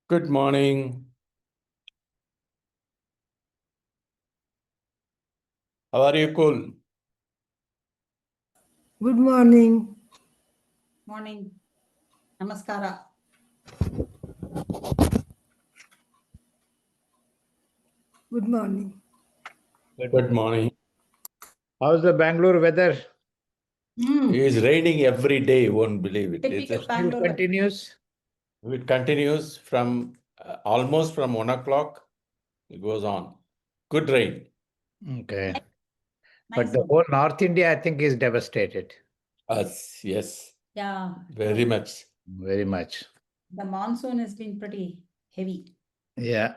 Good morning. How are you, Kul? Good morning. Morning. Namaskara. Good morning. Good morning. How's the Bangalore weather? It is raining every day, you won't believe it. Typical Still Bangalore. continues? It continues from almost from 1 o'clock. It goes on. Good rain. Okay. Nice But the one. whole North India, I think, is devastated. Yes, Yeah. very much. Very much. The monsoon has been pretty heavy. Yeah.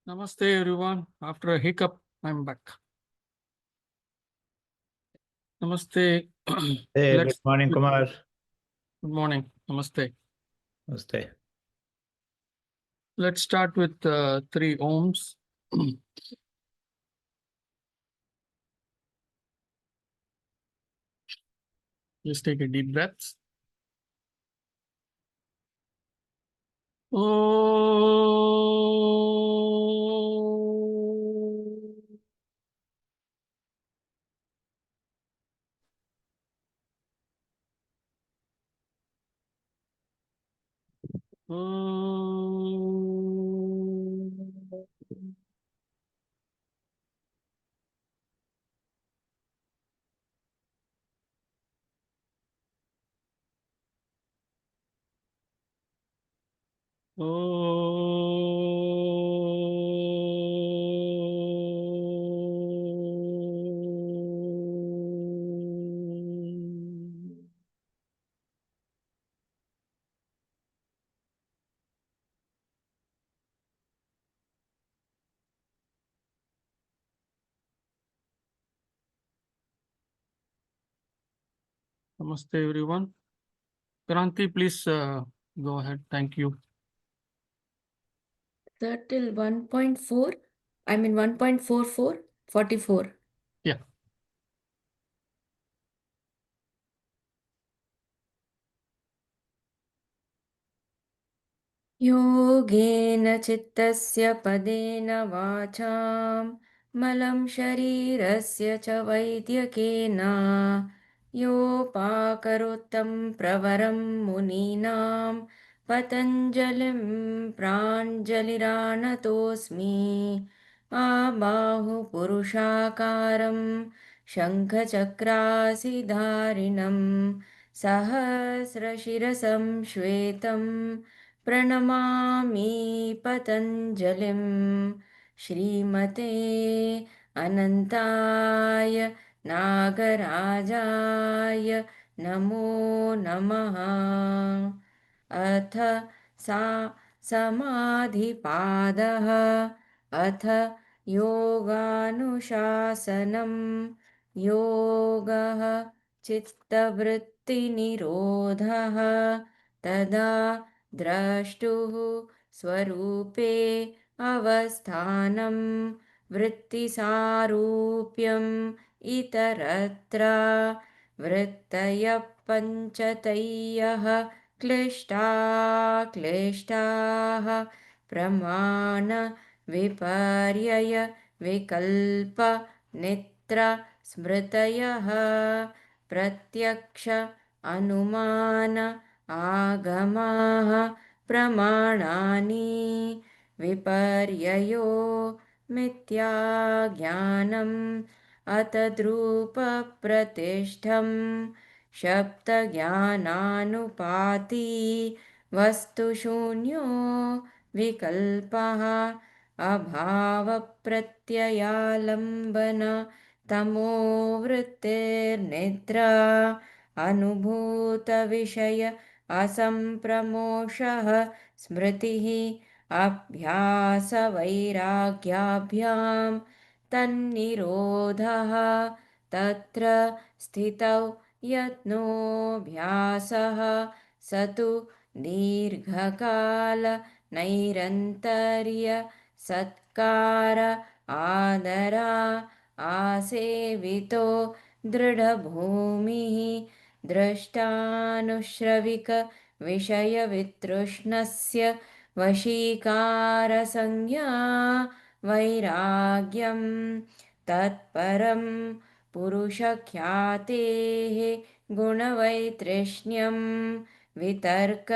Namaste, everyone. After a hiccup, I'm back. Namaste. Hey, good morning, Kumar. Good morning. Namaste. Namaste. Let's start with 3 ohms. Just take a deep breath. Oh. Namaste, everyone. Kranti, please go ahead. Thank you. Sir, till 1.4, I mean 1.44, 44. Yeah. योगेन चित्तस्य पदेन वाचां मलं शरीरस्य च वैद्यकेन योपाकरोत्तं प्रवरं मुनीनां पतञ्जलिं प्राञ्जलिरानतोऽस्मि आबाहुपुरुषाकारं शङ्खचक्रासिधारिणं सहस्रशिरसं श्वेतं प्रणमामि पतञ्जलिं श्रीमते अनन्ताय नागराजाय नमो नमः। अथ समाधिपादः अथ योगानुशासनं योगः चित्तवृत्तिनिरोधः तदा द्रष्टुः स्वरूपे अवस्थानं वृत्तिसारूप्यम् इतरत्र वृत्तयः पञ्चतयः क्लिष्टाः प्रमाण विपर्यय विकल्प नित्र स्मृतयः प्रत्यक्ष अनुमान आगमाः प्रमाणानि विपर्ययो मिथ्याज्ञानम् अतद्रूपप्रतिष्ठं शब्दज्ञानानुपाती वस्तुशून्यो विकल्पः अभावप्रत्ययालम्बन तमो वृत्तिर्निद्रा अनुभूतविषय असम्प्रमोषः स्मृतिः अभ्यासवैराग्याभ्यां तन्निरोधः तत्र स्थितौ यत्नोऽभ्यासः स तु दीर्घकाल नैरन्तर्य सत्कार आदरा आसेवितो दृढभूमिः द्रष्टानुश्रविक विषयवितृष्णस्य वशीकारसंज्ञा वैराग्यं तत्परं पुरुषख्यातेः गुणवैतृष्ण्यं वितर्क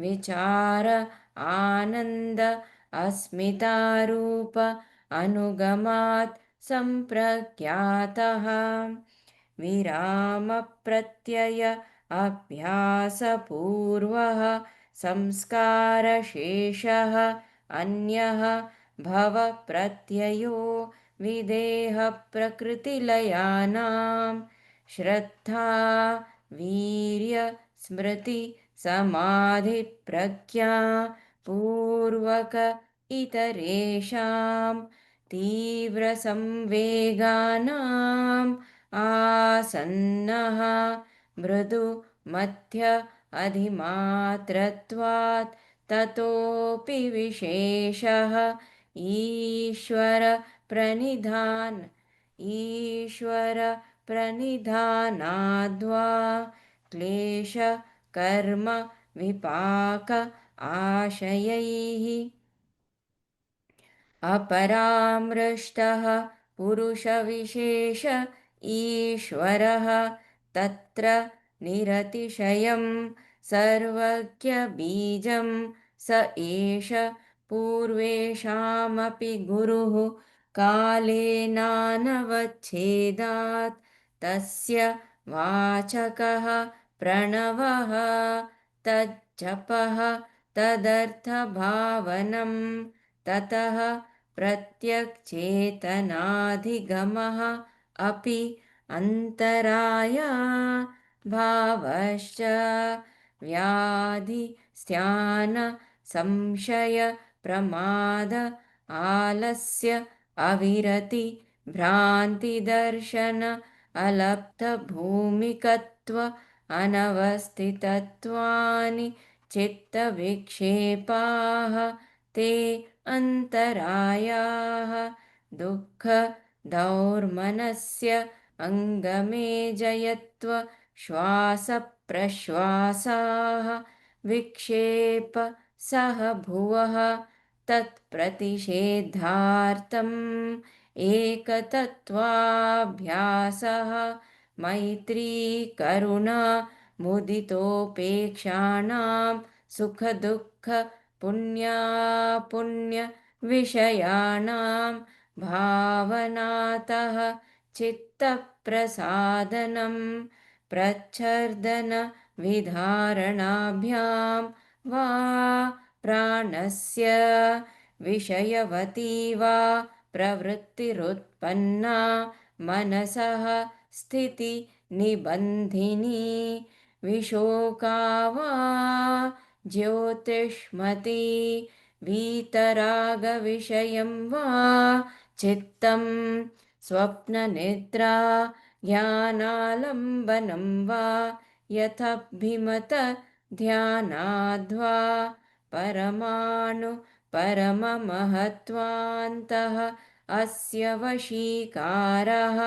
विचार आनन्द अस्मितारूप अनुगमात् सम्प्रज्ञातः विरामप्रत्यय अभ्यासपूर्वः संस्कारशेषः अन्यः भवप्रत्ययो विदेहप्रकृतिलयानां श्रद्धा वीर्य स्मृति समाधिप्रज्ञा पूर्वक इतरेषां तीव्रसंवेगानाम् आसन्नः मृदु मध्य अधिमात्रत्वात् ततोऽपि विशेषः ईश्वर प्रणिधानाद्वा क्लेश कर्म विपाक आशयैः अपरामृष्टः पुरुषविशेष ईश्वरः तत्र निरतिशयं सर्वज्ञबीजं स एष पूर्वेषामपि गुरुः कालेनानवच्छेदात् तस्य वाचकः प्रणवः तज्जपः तदर्थभावनं ततः प्रत्यक्चेतनाधिगमः अपि अन्तराया भावश्च व्याधि स्यान संशय प्रमाद आलस्य अविरति भ्रान्तिदर्शन अलब्धभूमिकत्व अनवस्थितत्वानि चित्तविक्षेपाः ते अन्तरायाः दुःख दौर्मनस्य अङ्गमेजयत्व श्वासप्रश्वासाः विक्षेप सह भुवः तत्प्रतिषेधार्थम् एकतत्त्वाभ्यासः मैत्री करुणा मुदितोपेक्षाणां सुखदुःख पुण्यापुण्यविषयाणां भावनातः चित्तप्रसादनं प्रच्छर्दनविधारणाभ्यां वा प्राणस्य विषयवती वा प्रवृत्तिरुत्पन्ना मनसः स्थितिनिबन्धिनी विशोका वा ज्योतिष्मती वीतरागविषयं वा चित्तं स्वप्ननिद्रा ज्ञानालम्बनं वा यथाभिमत ध्यानाद्वा परममहत्त्वान्तः अस्य वशीकारः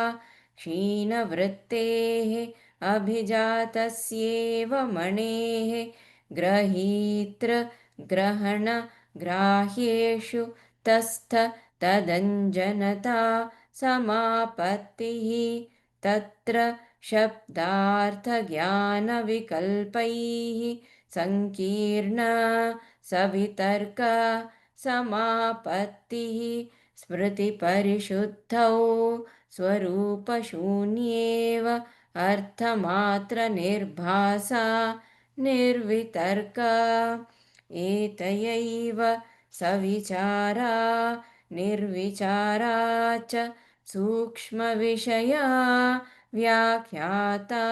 क्षीणवृत्तेः अभिजातस्येव मणेः ग्रहीतृग्रहणग्राह्येषु तस्थ तदञ्जनता समापत्तिः तत्र शब्दार्थज्ञानविकल्पैः सङ्कीर्ण सवितर्क समापत्तिः स्मृतिपरिशुद्धौ स्वरूपशून्येव अर्थमात्रनिर्भासा निर्वितर्क एतयैव सविचारा निर्विचारा च सूक्ष्मविषया व्याख्याता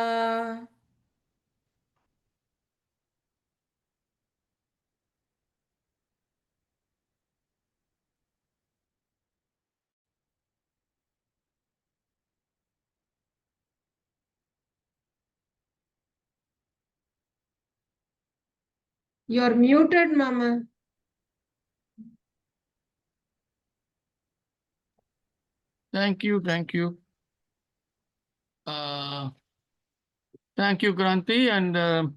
You're muted, Mama. Thank you. Thank you. Thank you, Kranti. And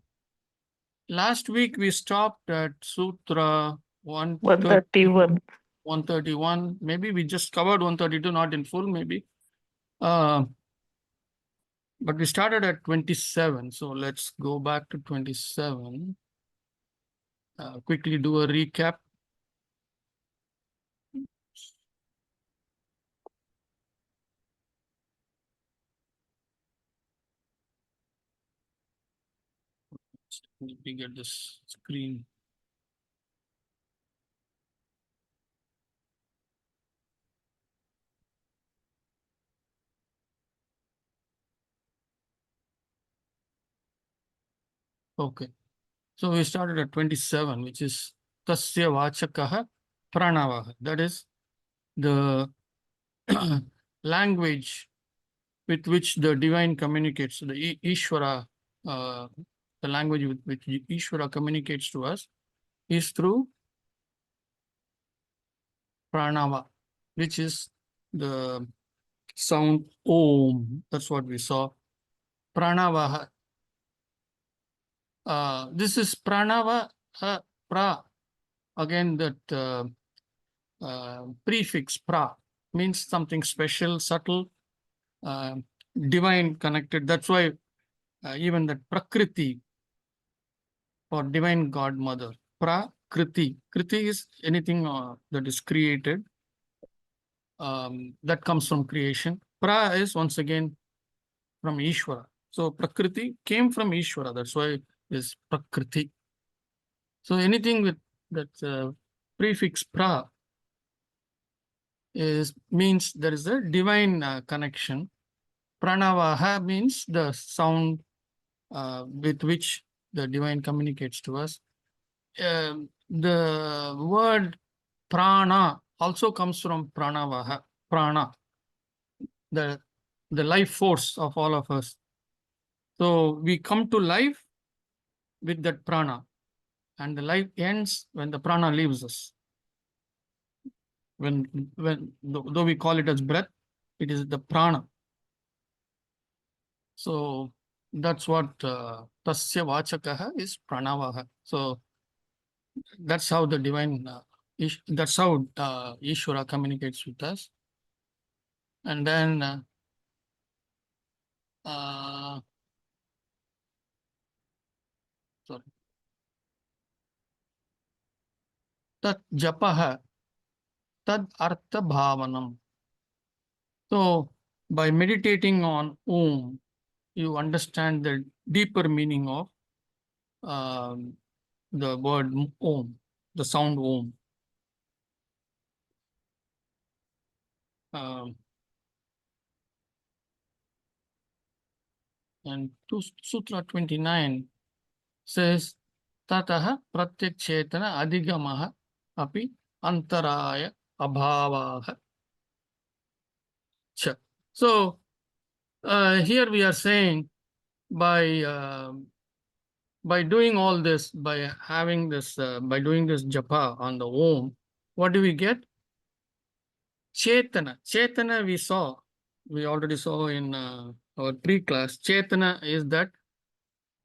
last week we stopped at Sutra 131. 131. Maybe we just covered 132, not in full, maybe. But we started at 27. So let's go back to 27. Quickly do a recap. Let me get this screen. Okay. So we started at 27, which is Tasya Vachakaha Pranavaha. That is the language with which the divine communicates, the Ishvara, the language with which Ishvara communicates to us. is through pranava, which is the sound om. That's what we saw. Pranavaha. This is pranava pra. Again, that prefix pra means something special, subtle, divine connected. That's why even that prakriti or divine godmother, prakriti. Kriti is anything that is created. That comes from creation. Pra is once again from Ishvara. So Prakriti came from Ishvara. That's why is Prakriti. So anything with that prefix pra means there is a divine connection. Pranavaha means the sound with which the divine communicates to us. The word prana also comes from pranavaha, prana, the life force of all of us. So we come to life with that prana, and the life ends when the prana leaves us. Though we call it as breath, it is the prana. So that's what tasya vachakaha is pranavaha. So that's how the divine, that's how Ishvara communicates with us. And then sorry. Tat japaha, tad artha bhavanam. So by meditating on Om, you understand the deeper meaning of the word Om, the sound Om. And Sutra 29 says, Tataha pratyakchetana adhigamaha api antaraya abhavaha cha. So here we are saying by doing all this, by having this, by doing this japa on the Om, what do we get? Chetana. Chetana we already saw in our pre-class. Chetana is that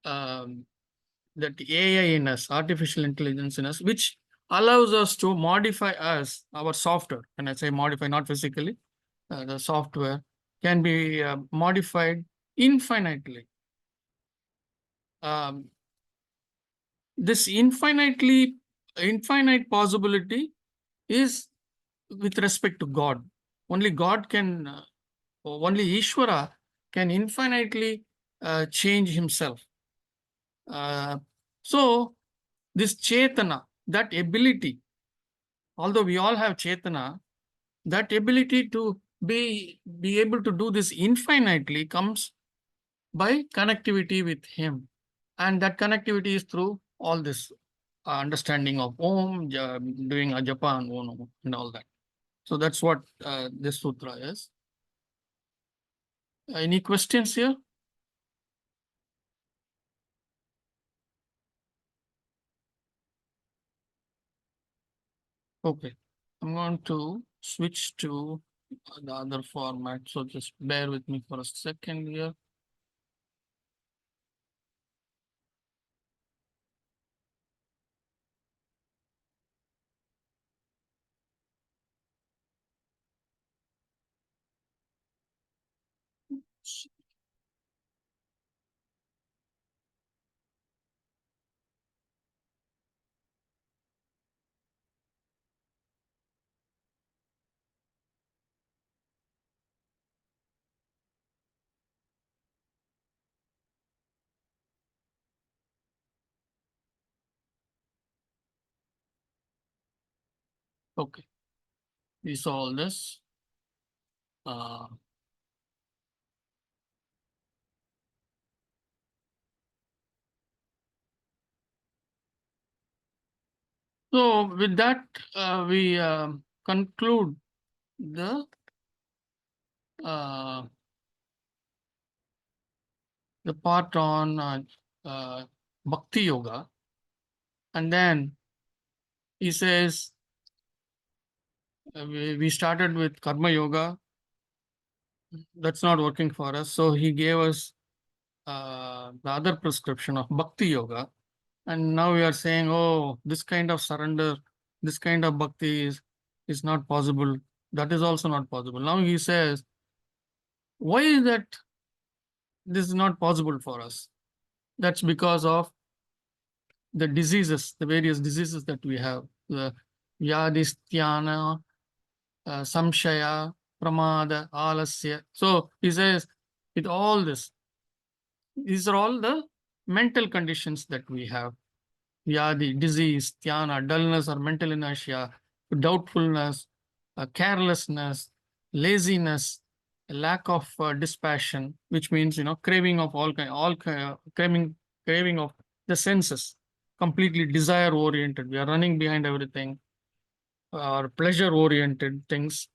that AI in us, artificial intelligence in us, which allows us to modify our software. And I say modify, not physically, the software can be modified infinitely. This infinite possibility is with respect to God. Only God can, only Ishvara can infinitely change himself. So this Chetana, that ability, although we all have Chetana, that ability to be able to do this infinitely comes by connectivity with him. And that connectivity is through all this understanding of Om, doing a japa and Om and all that. So that's what this sutra is. Any questions here? Okay, I'm going to switch to the other format. So just bear with me for a second here. Okay, we saw all this. So with that, we conclude the part on Bhakti Yoga, and then he says, we started with Karma Yoga. That's not working for us. So he gave us the other prescription of Bhakti Yoga. And now we are saying, oh, this kind of surrender, this kind of bhakti is not possible. That is also not possible. Now he says, why is that this is not possible for us? That's because of the diseases, the various diseases that we have. The Yadisthana, Samshaya, Pramada, Alasya. So he says, with all this, these are all the mental conditions that we have. Vyadi, disease, dhyana, dullness or mental inertia, doubtfulness, carelessness, laziness, lack of dispassion, which means craving of craving of the senses, completely desire oriented. We are running behind everything, or pleasure oriented things.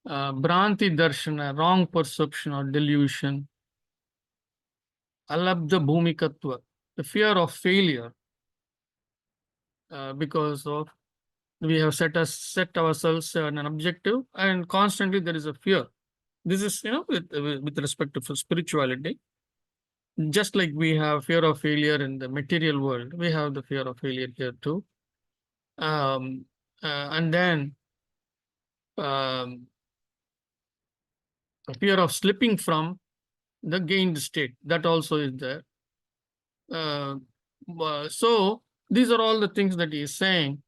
Bhranti darshana, wrong perception or delusion. Alabdha bhumikatva, the fear of failure, because of we have set ourselves an objective, and constantly there is a fear. This is with respect to spirituality. Just like we have fear of failure in the material world, we have the fear of failure here too. And then a fear of slipping from the gained state, that also is there. So these are all the things that he is saying.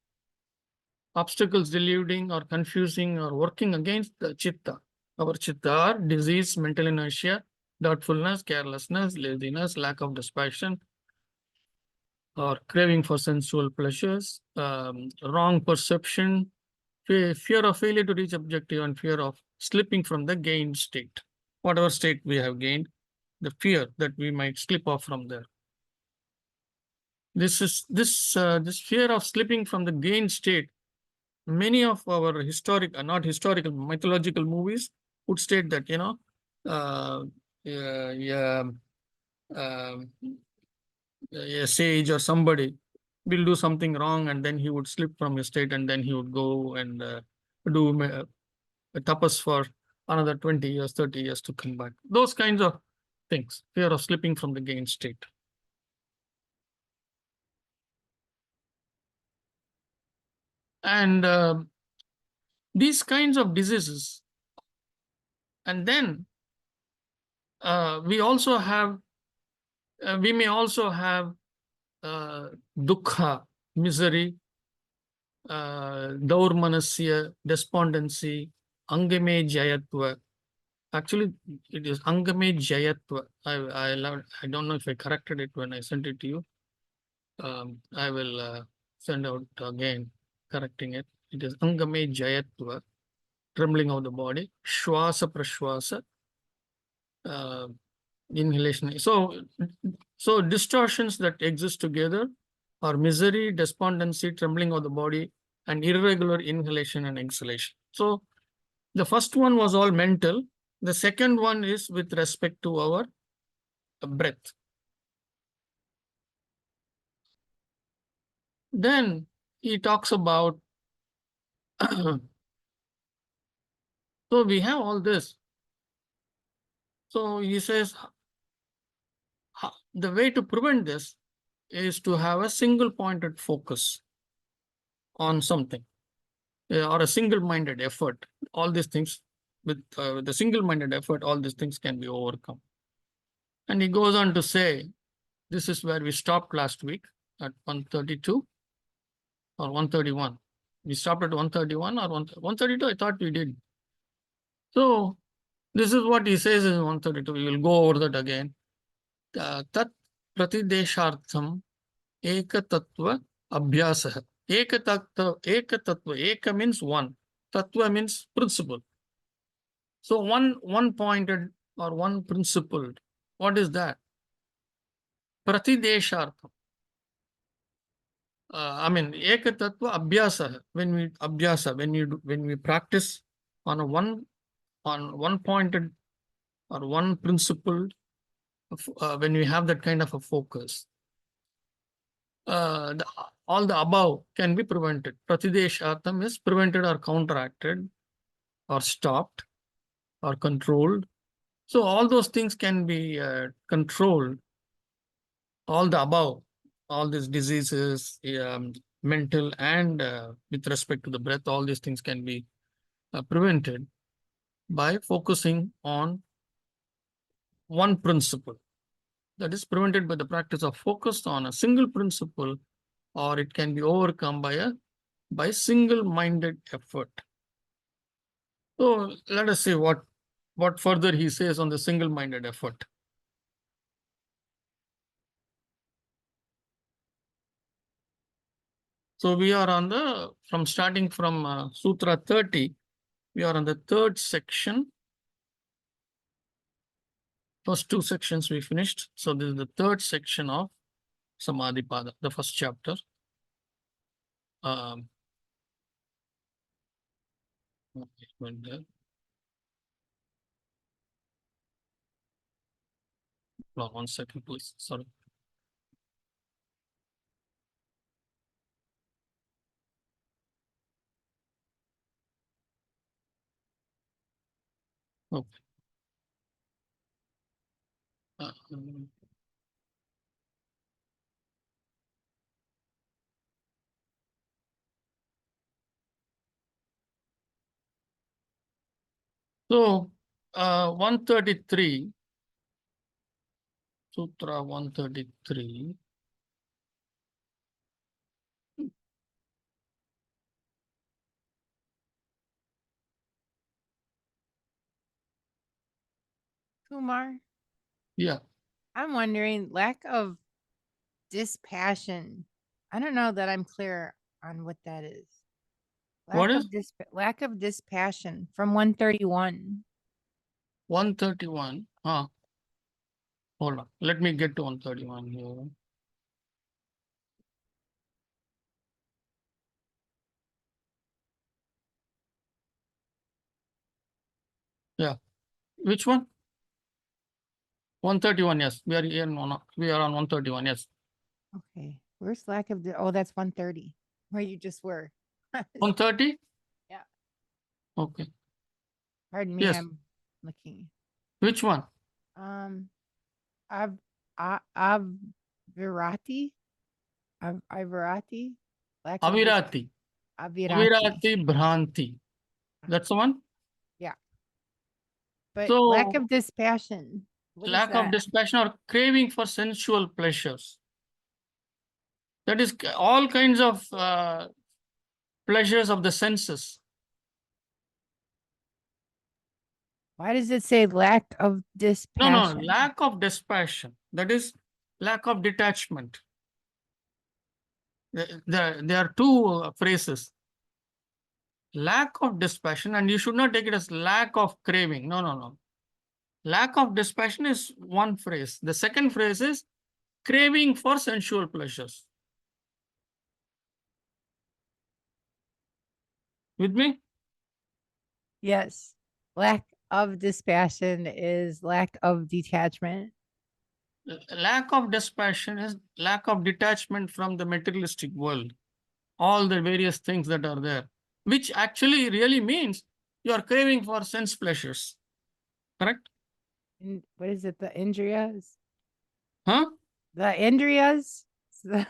Obstacles deluding or confusing or working against the chitta. Our chitta are disease, mental inertia, doubtfulness, carelessness, laziness, lack of dispassion, or craving for sensual pleasures, wrong perception, fear of failure to reach objective, and fear of slipping from the gained state. Whatever state we have gained, the fear that we might slip off from there. This fear of slipping from the gained state. Many of our not historical, mythological movies would state that, a sage or somebody will do something wrong, and then he would slip from his state, and then he would go and do a tapas for another 20 years, 30 years to come back. Those kinds of things, fear of slipping from the gained state. And these kinds of diseases. And then we also have, we may also have dukkha, misery, daurmanasya, despondency, angame jayatva. Actually, it is angame jayatva. I don't know if I corrected it when I sent it to you. I will send out again, correcting it. It is angame jayatva, trembling of the body, shwasa prashwasa, inhalation. So distortions that exist together are misery, despondency, trembling of the body, and irregular inhalation and exhalation. So the first one was all mental. The second one is with respect to our breath. Then he talks about, so we have all this. So he says, the way to prevent this is to have a single pointed focus on something, or a single-minded effort. All these things, with the single-minded effort, all these things can be overcome. And he goes on to say, this is where we stopped last week at 132 or 131. We stopped at 131 or 132, I thought we did. So this is what he says in 132. We will go over that again. Tat pratideshartham ekatattva abhyasah. Ekatattva, eka means one. Tattva means principle. So one pointed or one principled. What is that? Pratideshartham. Ekatattva abhyasa. When we practice on one pointed or one principled, when we have that kind of a focus, all the above can be prevented. Pratideshatam is prevented or counteracted or stopped or controlled. So all those things can be controlled. All the above, all these diseases, mental and with respect to the breath, all these things can be prevented by focusing on one principle. That is prevented by the practice of focus on a single principle, or it can be overcome by single-minded effort. So let us see what further he says on the single-minded effort. So we are on starting from Sutra 30, we are on the third section. First two sections we finished. So this is the third section of Samadhipada, the first chapter. Hold on 1 second, please. Sorry. Okay. So 133, Sutra 133. Kumar, Yeah. I'm wondering, lack of dispassion. I don't know that I'm clear on what that is. What is? Lack of dispassion from 131. 131. Hold on. Let me get to 131 here. Yeah. Which one? 131, yes. We are here we are on 131, yes. Okay. Where's lack of oh, that's 130. Where you just were. 130? Yeah. Okay. Pardon me, Yes. I'm looking. Which one? Avirati? Avirati? Lack of Avirati. Avirati Bhranti. That's the one? Yeah. But So, lack of dispassion. What is lack of that? dispassion or craving for sensual pleasures. That is all kinds of pleasures of the senses. Why does it say lack of dispassion? No, lack of dispassion. That is lack of detachment. There are two phrases. Lack of dispassion, and you should not take it as lack of craving. No. Lack of dispassion is one phrase. The second phrase is craving for sensual pleasures. With me? Yes. Lack of dispassion is lack of detachment. Lack of dispassion is lack of detachment from the materialistic world. All the various things that are there, which actually really means you are craving for sense pleasures. Correct? And what is it? The Indriyas? Huh? The Indriyas? The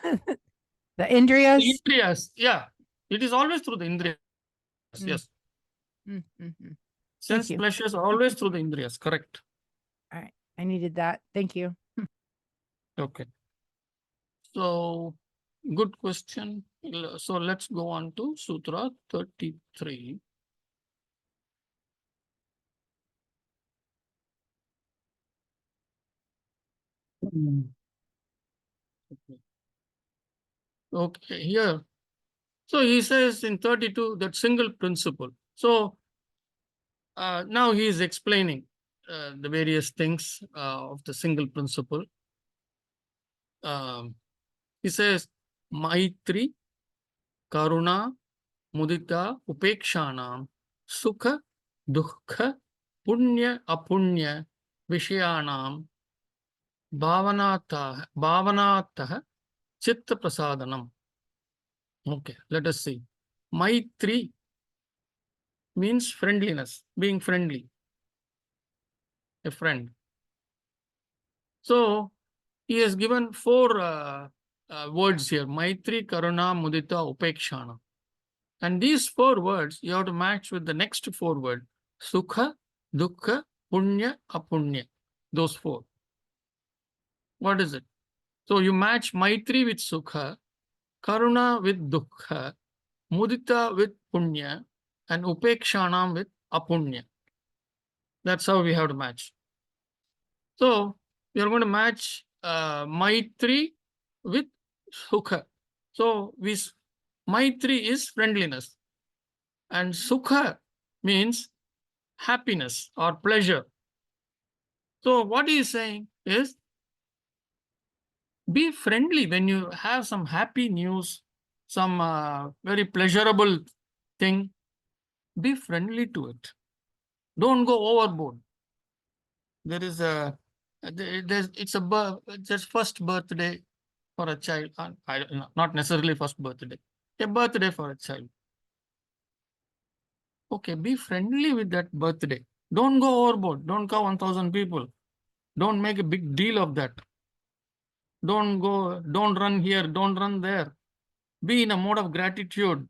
Indriyas? Indriyas, yeah. It is always through the Indriyas, yes. Sense you. pleasures are always through the Indriyas, correct. All right. I needed that. Thank you. Okay. So, good question. So, let's go on to Sutra 33. Okay, here. So, he says in 32 that single principle. So, now he is explaining the various things of the single principle. He says, Maitri, Karuna, Mudita, Upekshanam, Sukha, Dukha, Punya, Apunya, Vishayanam, Bhavanatah, Chitta Prasadanam. Okay, let us see. Maitri means friendliness, being friendly, a friend. So he has given four words here: Maitri, Karuna, Mudita, Upekshana. And these four words you have to match with the next four words: Sukha, Dukkha, Punya, Apunya. Those four. What is it? So you match Maitri with Sukha, Karuna with Dukkha, Mudita with Punya, and Upekshana with Apunya. That's how we have to match. So we are going to match Maitri with Sukha. So Maitri is friendliness, and Sukha means happiness or pleasure. So what he is saying is, be friendly when you have some happy news, some very pleasurable thing. Be friendly to it. Don't go overboard. There is it's just first birthday for a child. Not necessarily first birthday. A birthday for a child. Okay, be friendly with that birthday. Don't go overboard. Don't call 1,000 people. Don't make a big deal of that. Don't run here, don't run there. Be in a mode of gratitude.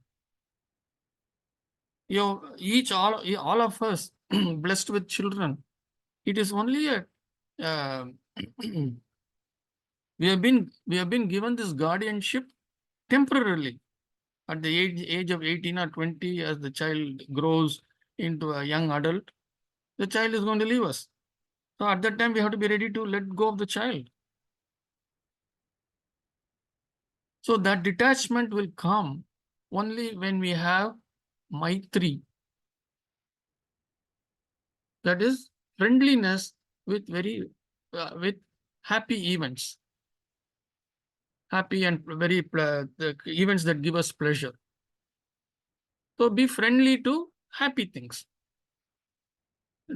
All of us blessed with children. It is only a we have been given this guardianship temporarily. At the age of 18 or 20, as the child grows into a young adult, the child is going to leave us. So at that time, we have to be ready to let go of the child. So that detachment will come only when we have Maitri. That is friendliness with with happy events. Happy and the events that give us pleasure. So be friendly to happy things.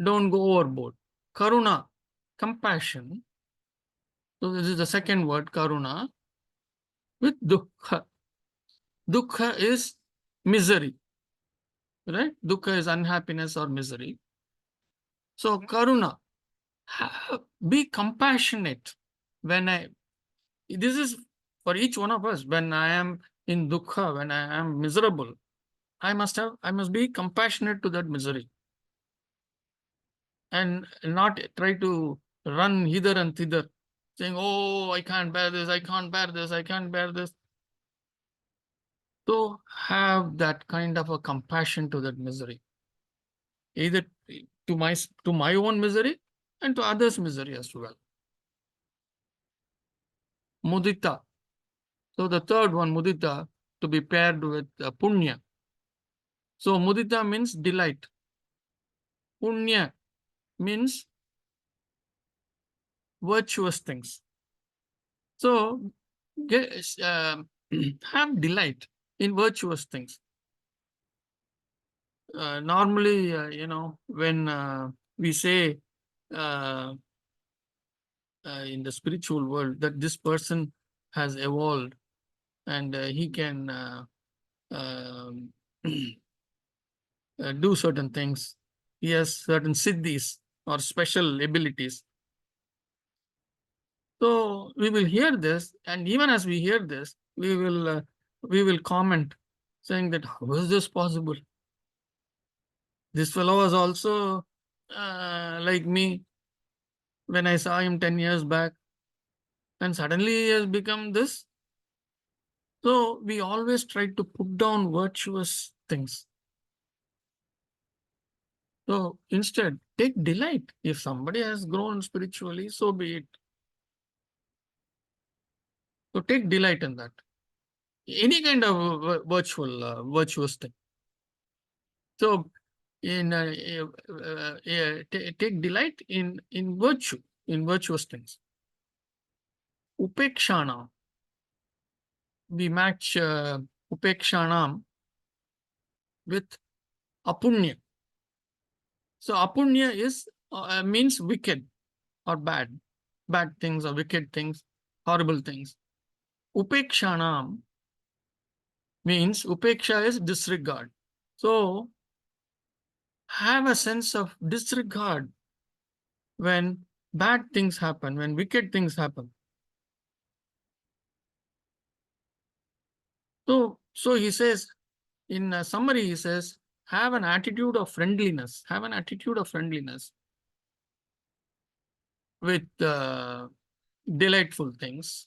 Don't go overboard. Karuna, compassion. So this is the second word, karuna, with dukkha. Dukkha is misery, right? Dukkha is unhappiness or misery. So karuna, be compassionate. This is for each one of us. When I am in dukkha, when I am miserable, I must be compassionate to that misery. And not try to run hither and thither, saying, oh, I can't bear this, I can't bear this, I can't bear this. So have that kind of a compassion to that misery, either to my own misery and to others' misery as well. Mudita. So the third one, mudita, to be paired with punya. So mudita means delight. Punya means virtuous things. So have delight in virtuous things. Normally, when we say in the spiritual world that this person has evolved and he can do certain things, he has certain siddhis or special abilities. So we will hear this, and even as we hear this, we will comment saying that how is this possible? This fellow was also like me when I saw him 10 years back, and suddenly he has become this. So we always try to put down virtuous things. So instead, take delight. If somebody has grown spiritually, so be it. So take delight in that. Any kind of virtuous thing. So take delight in virtue, in virtuous things. Upekshana. We match Upekshanam with Apunya. So Apunya means wicked or bad things or wicked things, horrible things. Upekshanam means upeksha is disregard. So have a sense of disregard when bad things happen, when wicked things happen. So he says, in a summary, he says, have an attitude of friendliness. Have an attitude of friendliness with delightful things.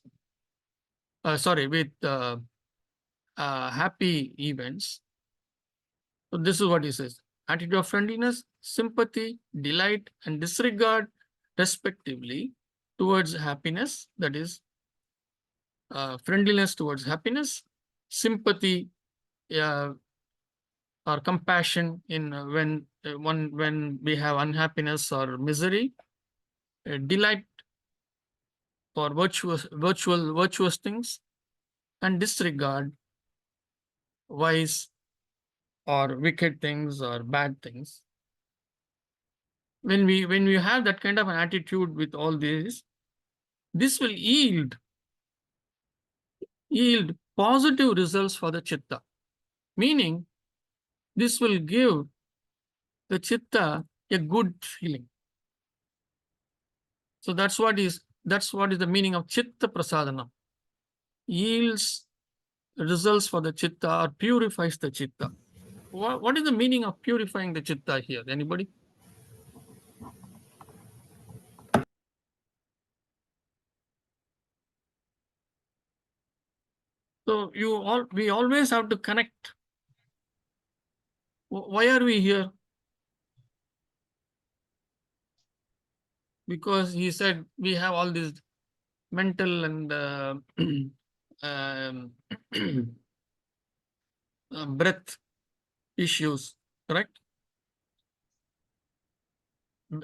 With happy events. So this is what he says. Attitude of friendliness, sympathy, delight, and disregard, respectively, towards happiness. That is, friendliness towards happiness, sympathy or compassion in when we have unhappiness or misery, delight for virtuous things, and disregard wise or wicked things or bad things. When we have that kind of an attitude with all this will yield positive results for the chitta. Meaning, this will give the chitta a good feeling. So that's what is the meaning of chitta prasadana. Yields results for the chitta or purifies the chitta. What is the meaning of purifying the chitta here? Anybody? So we always have to connect. Why are we here? Because he said we have all these mental and breath issues, correct?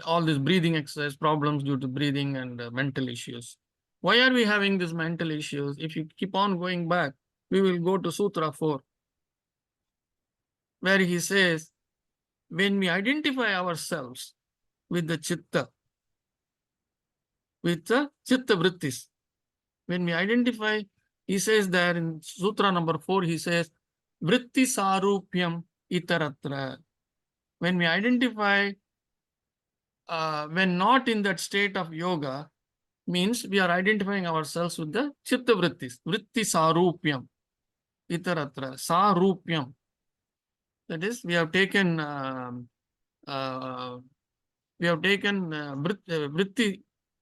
All these breathing exercise problems due to breathing and mental issues. Why are we having these mental issues? If you keep on going back, we will go to Sutra 4, where he says, when we identify ourselves with the chitta, with the chitta vrittis, when we identify, he says there in Sutra number 4, he says, vritti sarupyam itaratra. When we identify, when not in that state of yoga, means we are identifying ourselves with the chitta vrittis, vritti sarupyam itaratra, sarupyam. That is, we have taken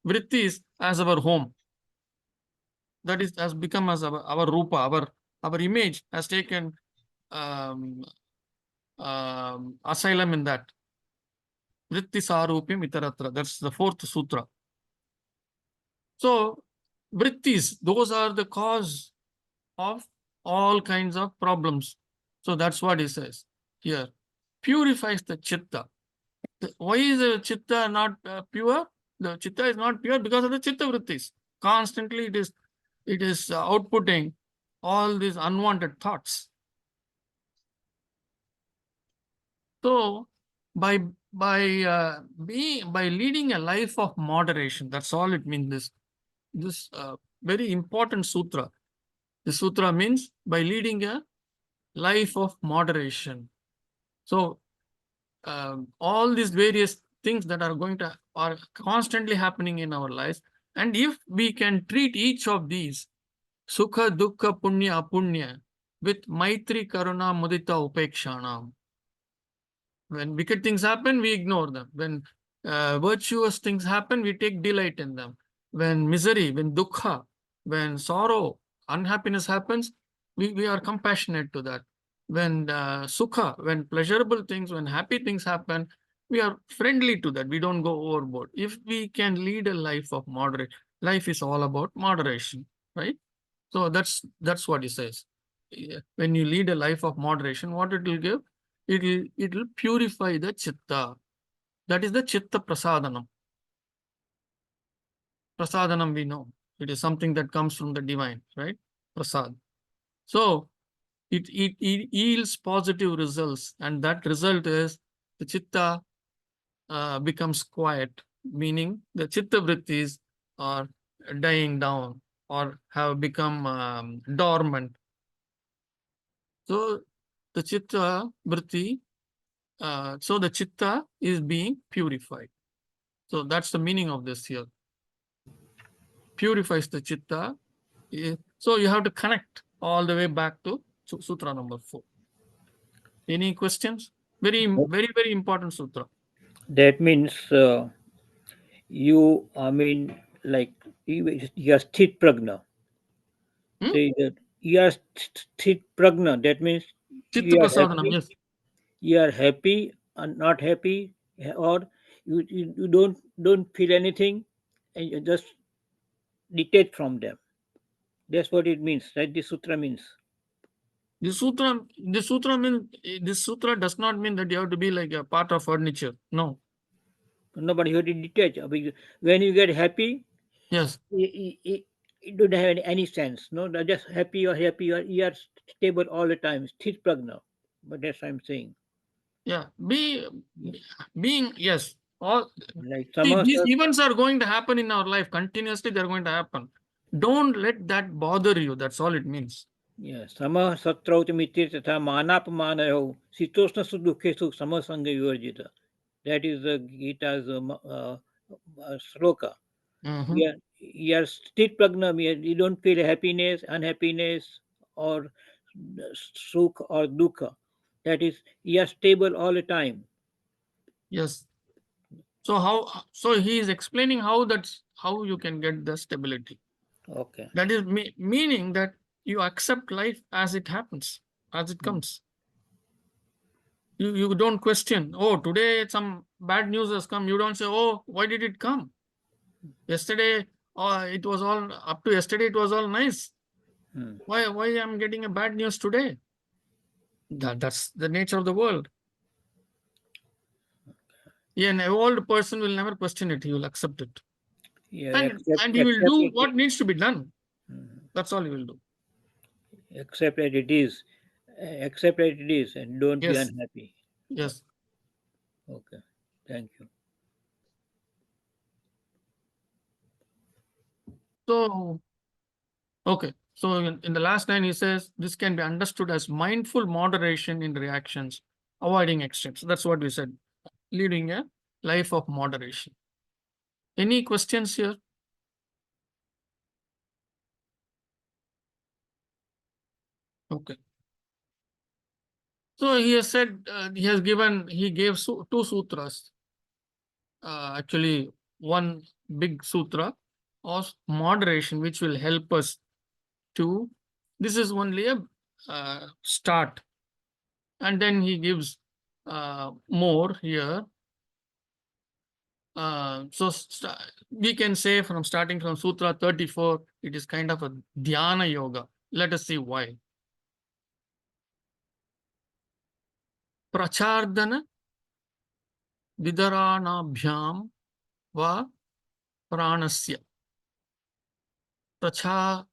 vrittis as our home. That is, has become as our rupa, our image has taken asylum in that. Vritti sarupyam itaratra. That's the 4th sutra. So, vrittis, those are the cause of all kinds of problems. So that's what he says here. Purifies the chitta. Why is the chitta not pure? The chitta is not pure because of the chitta vrittis. Constantly it is outputting all these unwanted thoughts. So by leading a life of moderation, that's all it means. This very important sutra. The sutra means by leading a life of moderation. So all these various things that are constantly happening in our lives, and if we can treat each of these sukha, dukkha, punya, apunya with maitri, karuna, mudita, upekshanam. When wicked things happen, we ignore them. When virtuous things happen, we take delight in them. When misery, when dukkha, when sorrow, unhappiness happens, we are compassionate to that. When sukha, when pleasurable things, when happy things happen, we are friendly to that. We don't go overboard. If we can lead a life of moderate, life is all about moderation, right? So that's what he says. When you lead a life of moderation, what it will give? It will purify the chitta. That is the chitta prasadanam. Prasadanam, we know. It is something that comes from the divine, right? Prasad. So it yields positive results, and that result is the chitta becomes quiet, meaning the chitta vrittis are dying down or have become dormant. So the chitta vritti, so the chitta is being purified. So that's the meaning of this here. Purifies the chitta. So you have to connect all the way back to sutra number 4. Any questions? Very, very important sutra. That means you, I mean, like you are sthit pragna. Hmm? Say that you are sthit pragna. That means Chitta you are prasadanam, happy. yes. You are happy and not happy, or you don't feel anything, and you just detach from them. That's what it means. Right? The sutra means. This sutra does not mean that you have to be like a part of furniture. No. Nobody have to detach. I mean, when you get happy, Yes. it don't have any sense. No, they're just happy. You are stable all the time. Sthit pragna. But that's what I'm saying. Yeah. Being, yes. All Like see, Sama, these events are going to happen in our life. Continuously, they're going to happen. Don't let that bother you. That's all it means. yeah, Sama satrauti miti tatha manapamanayo sitosna sudukhesu samasanga vivarjita. That is the Gita's sloka. Mhm. You are sthit pragna. You don't feel happiness, unhappiness, or sukh or dukkha. That is, you are stable all the time. Yes. So he is explaining how you can get the stability. Okay. That is meaning that you accept life as it happens, as it comes. You don't question, oh, today some bad news has come. You don't say, oh, why did it come? Yesterday, it was all up to yesterday, it was all nice. Hmm. Why I'm getting a bad news today? That's the nature of the world. Yeah, an evolved person will never question it, he will accept it. Yeah, And he will accept do it. what needs to be done. Hmm. That's all he will do. Accept that it is. Accept that it is, and don't be Yes. unhappy. Yes. Okay. Thank you. So, okay. So in the last line, he says, this can be understood as mindful moderation in reactions, avoiding extremes. That's what we said, leading a life of moderation. Any questions here? Okay. So he has said, he gave two sutras. Actually, one big sutra of moderation, which will help us to, this is only a start. And then he gives more here. We can say starting from Sutra 34, it is kind of a dhyana yoga. Let us see why. Prachardana vidaranabhyam va pranasya. Prachardana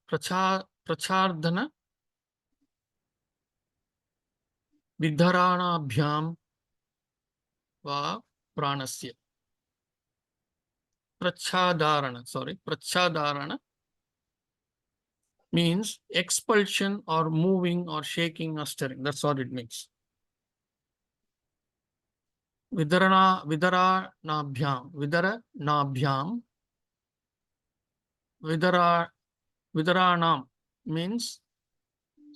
vidaranabhyam va pranasya. Prachadarana means expulsion or moving or shaking or stirring. That's what it means. Vidaranam means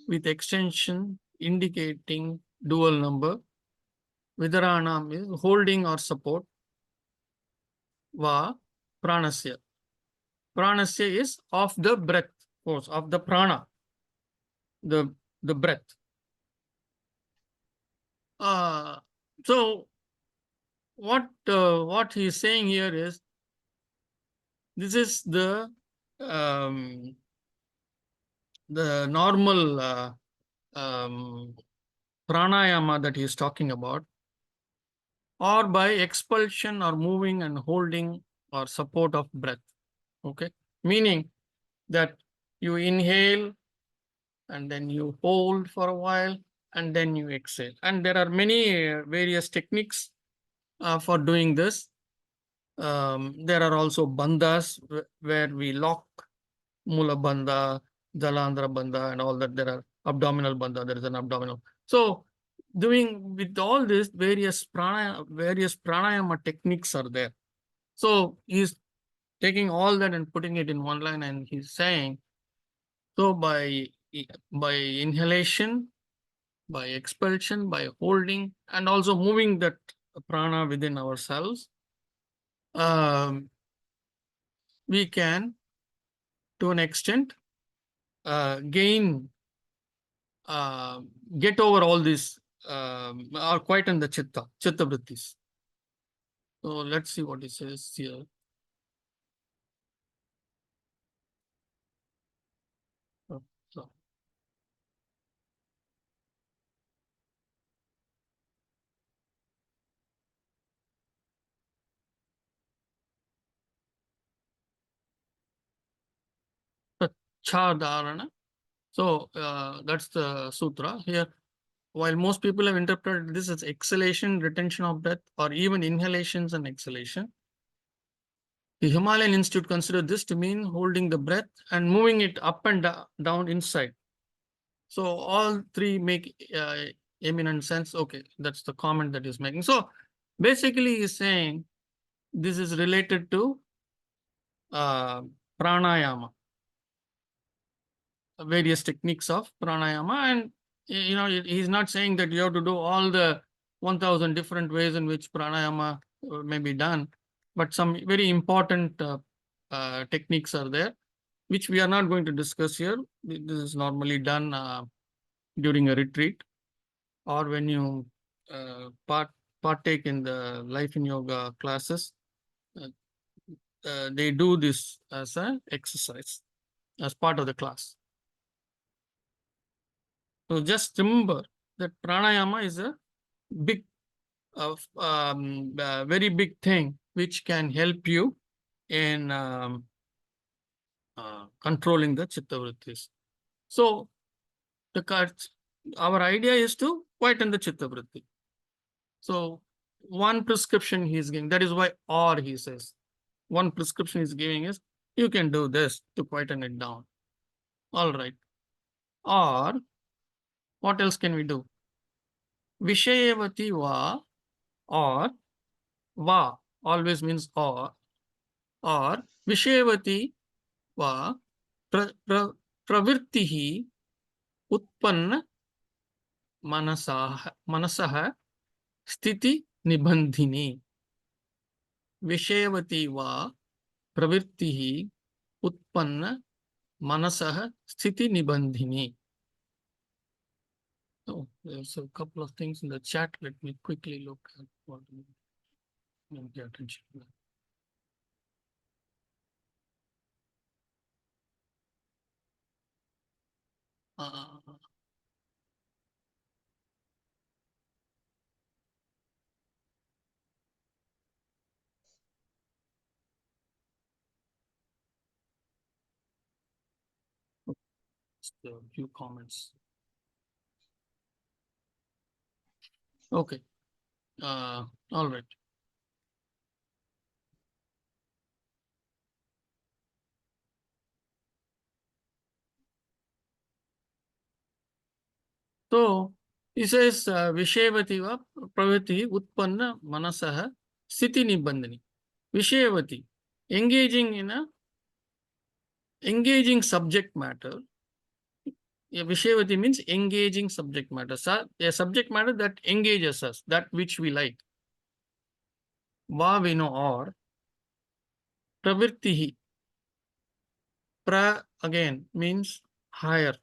with extension indicating dual number. Vidaranam is holding or support. Va pranasya. Pranasya is of the breath force, of the prana, the breath. So what he is saying here is, this is the normal pranayama that he is talking about, or by expulsion or moving and holding or support of breath. Okay, meaning that you inhale and then you hold for a while and then you exhale. And there are many various techniques for doing this. There are also bandhas where we lock Mula bandha, Jalandhara bandha, and all that. There are abdominal bandha, there is an abdominal. So doing with all this, various pranayama techniques are there. So he's taking all that and putting it in one line, and he's saying, so by inhalation, by expulsion, by holding, and also moving that prana within ourselves, we can, to an extent, get over all this, or quieten the chitta vrittis. So let's see what it says here. So, Chadharana. So that's the sutra here. While most people have interpreted this as exhalation, retention of breath, or even inhalations and exhalation, the Himalayan Institute considered this to mean holding the breath and moving it up and down inside. So all three make eminent sense. Okay, that's the comment that he's making. So basically he's saying this is related to pranayama, various techniques of pranayama, and he's not saying that you have to do all the 1000 different ways in which pranayama may be done, but some very important techniques are there, which we are not going to discuss here. This is normally done during a retreat, or when you partake in the life in yoga classes. They do this as an exercise, as part of the class. So just remember that pranayama is a big, very big thing which can help you in controlling the chitta vrittis. So our idea is to quieten the chitta vritti. So one prescription he's giving, that is why or he says, one prescription he's giving is you can do this to quieten it down. All right. Or what else can we do? Vishayavati va, or va always means or Vishayavati va pravirtihi utpanna manasah sthiti nibandhini. Vishayavati va pravirtihi utpanna manasah sthiti nibandhini. Oh, there's a couple of things in the chat. Let me quickly look at what pay attention to that. Just a few comments. Okay. All right. So he says Vishayavati va praviti utpanna manasah sthiti nibandhani. Vishayavati, engaging subject matter. Vishayavati means engaging subject matter. A subject matter that engages us, that which we like. Va we know, or pravirtihi. Pra again means higher.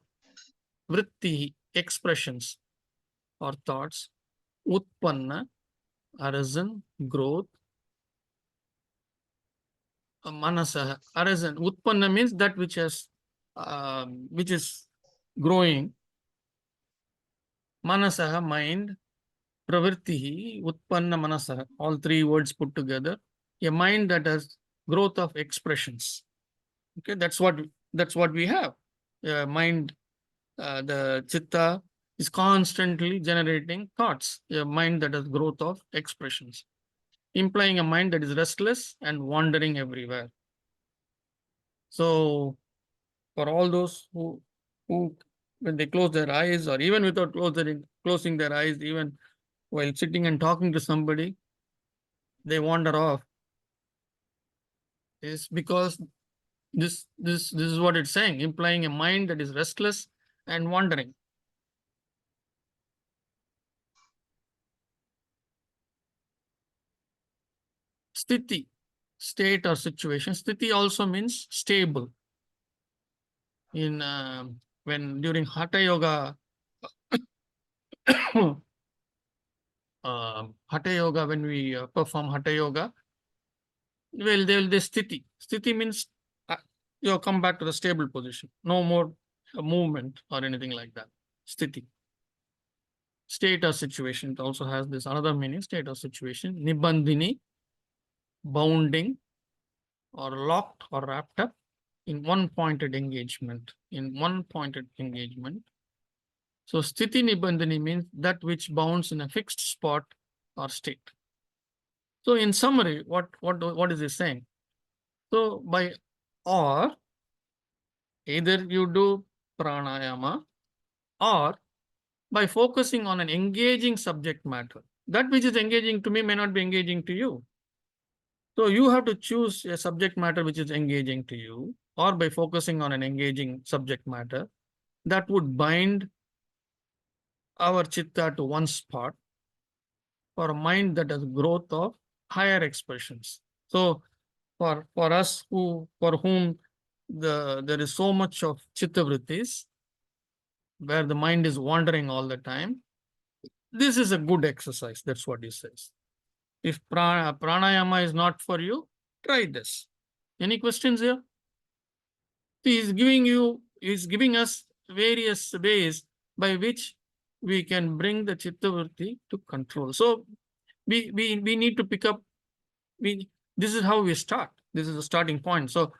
Vrittihi, expressions or thoughts. Utpanna, arisen, growth. Manasah, arisen. Utpanna means that which is growing. Manasah, mind. Pravirtihi, utpanna manasah. All three words put together. A mind that has growth of expressions. Okay, that's what we have. Mind, the chitta is constantly generating thoughts. A mind that has growth of expressions, implying a mind that is restless and wandering everywhere. So for all those who when they close their eyes, or even without closing their eyes, even while sitting and talking to somebody, they wander off. Is because this is what it's saying, implying a mind that is restless and wandering. Sthiti, state or situation. Sthiti also means stable. In when during Hatha Yoga, Hatha Yoga, when we perform Hatha Yoga, well, they will the sthiti. Sthiti means you come back to the stable position. No more movement or anything like that. Sthiti. State or situation. It also has this another meaning, state or situation. Nibandhini, bounding or locked or wrapped up in one pointed engagement. In one pointed engagement. So sthiti nibandhani means that which bounds in a fixed spot or state. So in summary, what is he saying? So by or, either you do pranayama or by focusing on an engaging subject matter. That which is engaging to me may not be engaging to you. So you have to choose a subject matter which is engaging to you, or by focusing on an engaging subject matter that would bind our chitta to one spot for a mind that has growth of higher expressions. So for us for whom there is so much of chitta vrittis, where the mind is wandering all the time, this is a good exercise. That's what he says. If pranayama is not for you, try this. Any questions here? He's giving us various ways by which we can bring the chitta vritti to control. So we need to pick up, this is how we start. This is the starting point. So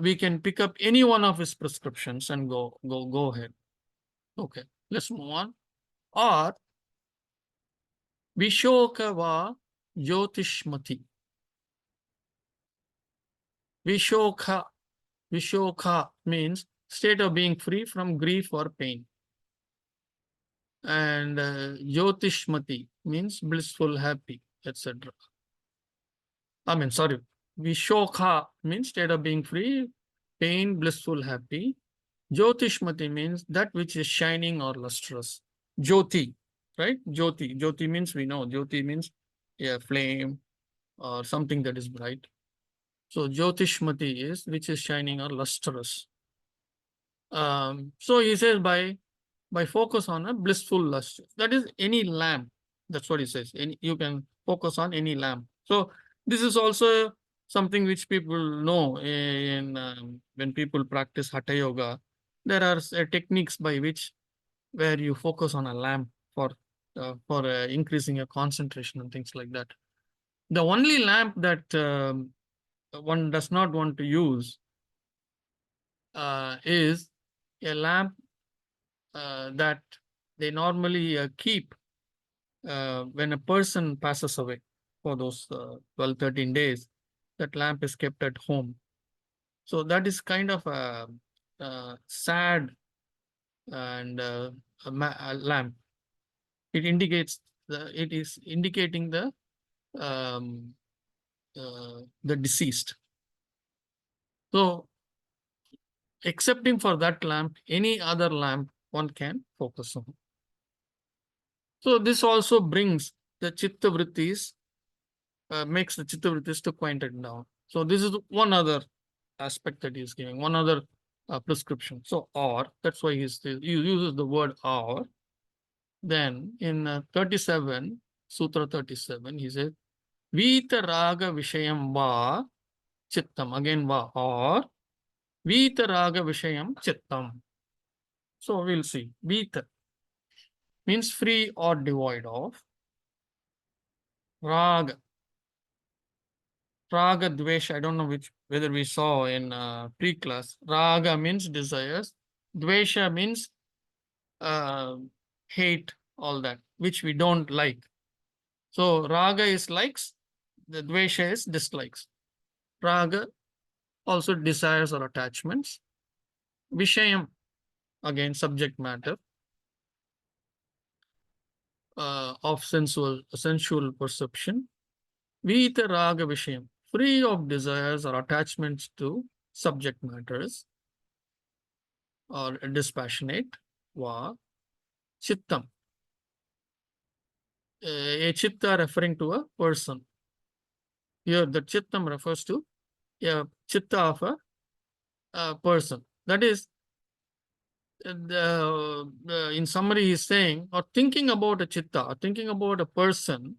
we can pick up any one of his prescriptions and go ahead. Okay, let's move on. Or Vishoka va Jyotishmati. Vishoka means state of being free from grief or pain. And Jyotishmati means blissful, happy, etc. Vishoka means state of being free, pain, blissful, happy. Jyotishmati means that which is shining or lustrous. Jyoti, right? Jyoti means, we know, Jyoti means a flame or something that is bright. So Jyotishmati is which is shining or lustrous. So he says by focus on a blissful luster. That is any lamp. That's what he says. You can focus on any lamp. So this is also something which people know in when people practice Hatha Yoga. There are techniques by which where you focus on a lamp for increasing your concentration and things like that. The only lamp that one does not want to use is a lamp that they normally keep when a person passes away for those 12, 13 days. That lamp is kept at home. So that is kind of a sad and a lamp. It is indicating the deceased. So excepting for that lamp, any other lamp one can focus on. So this also brings the chitta vrittis, makes the chitta vrittis to quiet it down. So this is one other aspect that he is giving, one other prescription. So or, that's why he uses the word or. Then in 37, Sutra 37, he says, Vita raga vishayam va chittam. Again va or. Vita raga vishayam chittam. So we'll see. Vita means free or devoid of. Raga. Raga dvesha, I don't know whether we saw in pre-class. Raga means desires. Dvesha means hate, all that, which we don't like. So raga is likes, the dvesha is dislikes. Raga also desires or attachments. Vishayam again subject matter of sensual perception. Vita raga vishayam, free of desires or attachments to subject matters, or dispassionate. Va chittam, a chitta referring to a person. Here the chittam refers to a chitta of a person. That is, in summary, he is saying, or thinking about a chitta, or thinking about a person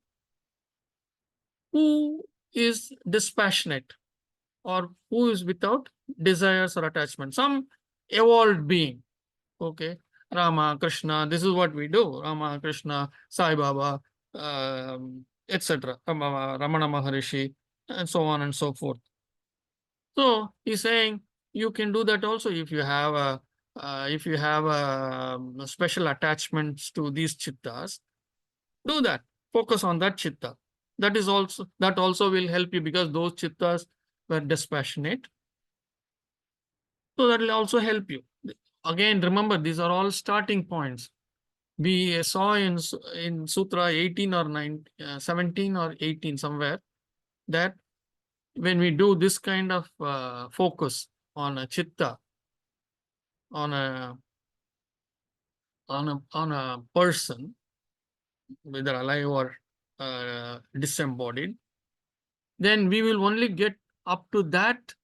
who is dispassionate, or who is without desires or attachment, some evolved being. Okay, Rama, Krishna, this is what we do. Rama, Krishna, Sai Baba, etc. Ramana Maharishi, and so on and so forth. So he's saying you can do that also if you have a special attachments to these chittas. Do that. Focus on that chitta. That also will help you, because those chittas were dispassionate. So that will also help you. Again, remember, these are all starting points. We saw in Sutra 18 or 17 or 18 somewhere, that when we do this kind of focus on a chitta, on a person, whether alive or disembodied, then we will only get up to that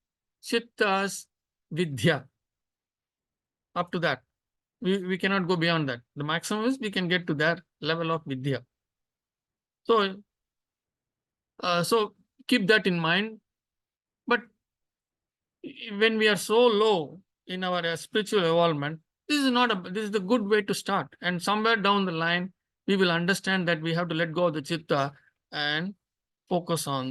chitta's vidya. Up to that. We cannot go beyond that. The maximum is we can get to that level of vidya. So, so keep that in mind. But when we are so low in our spiritual evolvement, this is the good way to start. And somewhere down the line, we will understand that we have to let go of the chitta and focus on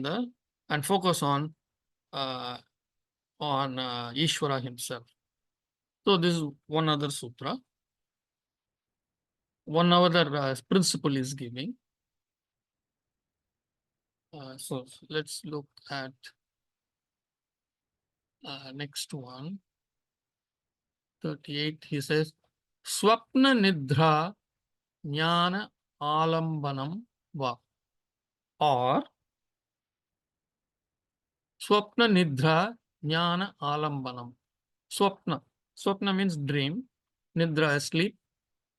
Ishvara himself. So this is one other sutra. One other principle is giving. So let's look at next one. 38. He says, Swapna Nidra Jnana Alambanam Va, or Swapna Nidra Jnana Alambanam. Swapna means dream. Nidra is sleep.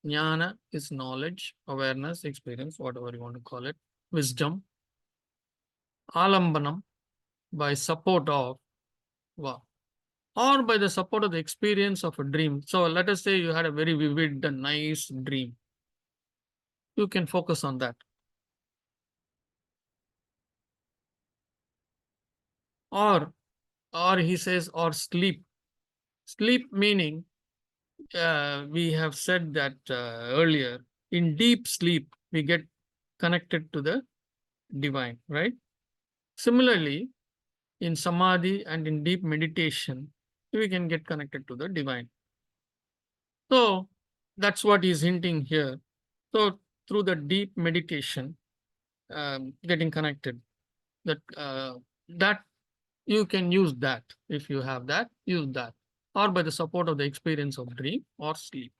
Jnana is knowledge, awareness, experience, whatever you want to call it, wisdom. Alambanam, by support of Va, or by the support of the experience of a dream. So let us say you had a very vivid and nice dream. You can focus on that. Or he says, or sleep. Sleep meaning, we have said that earlier, in deep sleep, we get connected to the divine, right? Similarly, in samadhi and in deep meditation, we can get connected to the divine. So that's what he's hinting here. So through the deep meditation, getting connected, that you can use that. If you have that, use that. Or by the support of the experience of dream or sleep.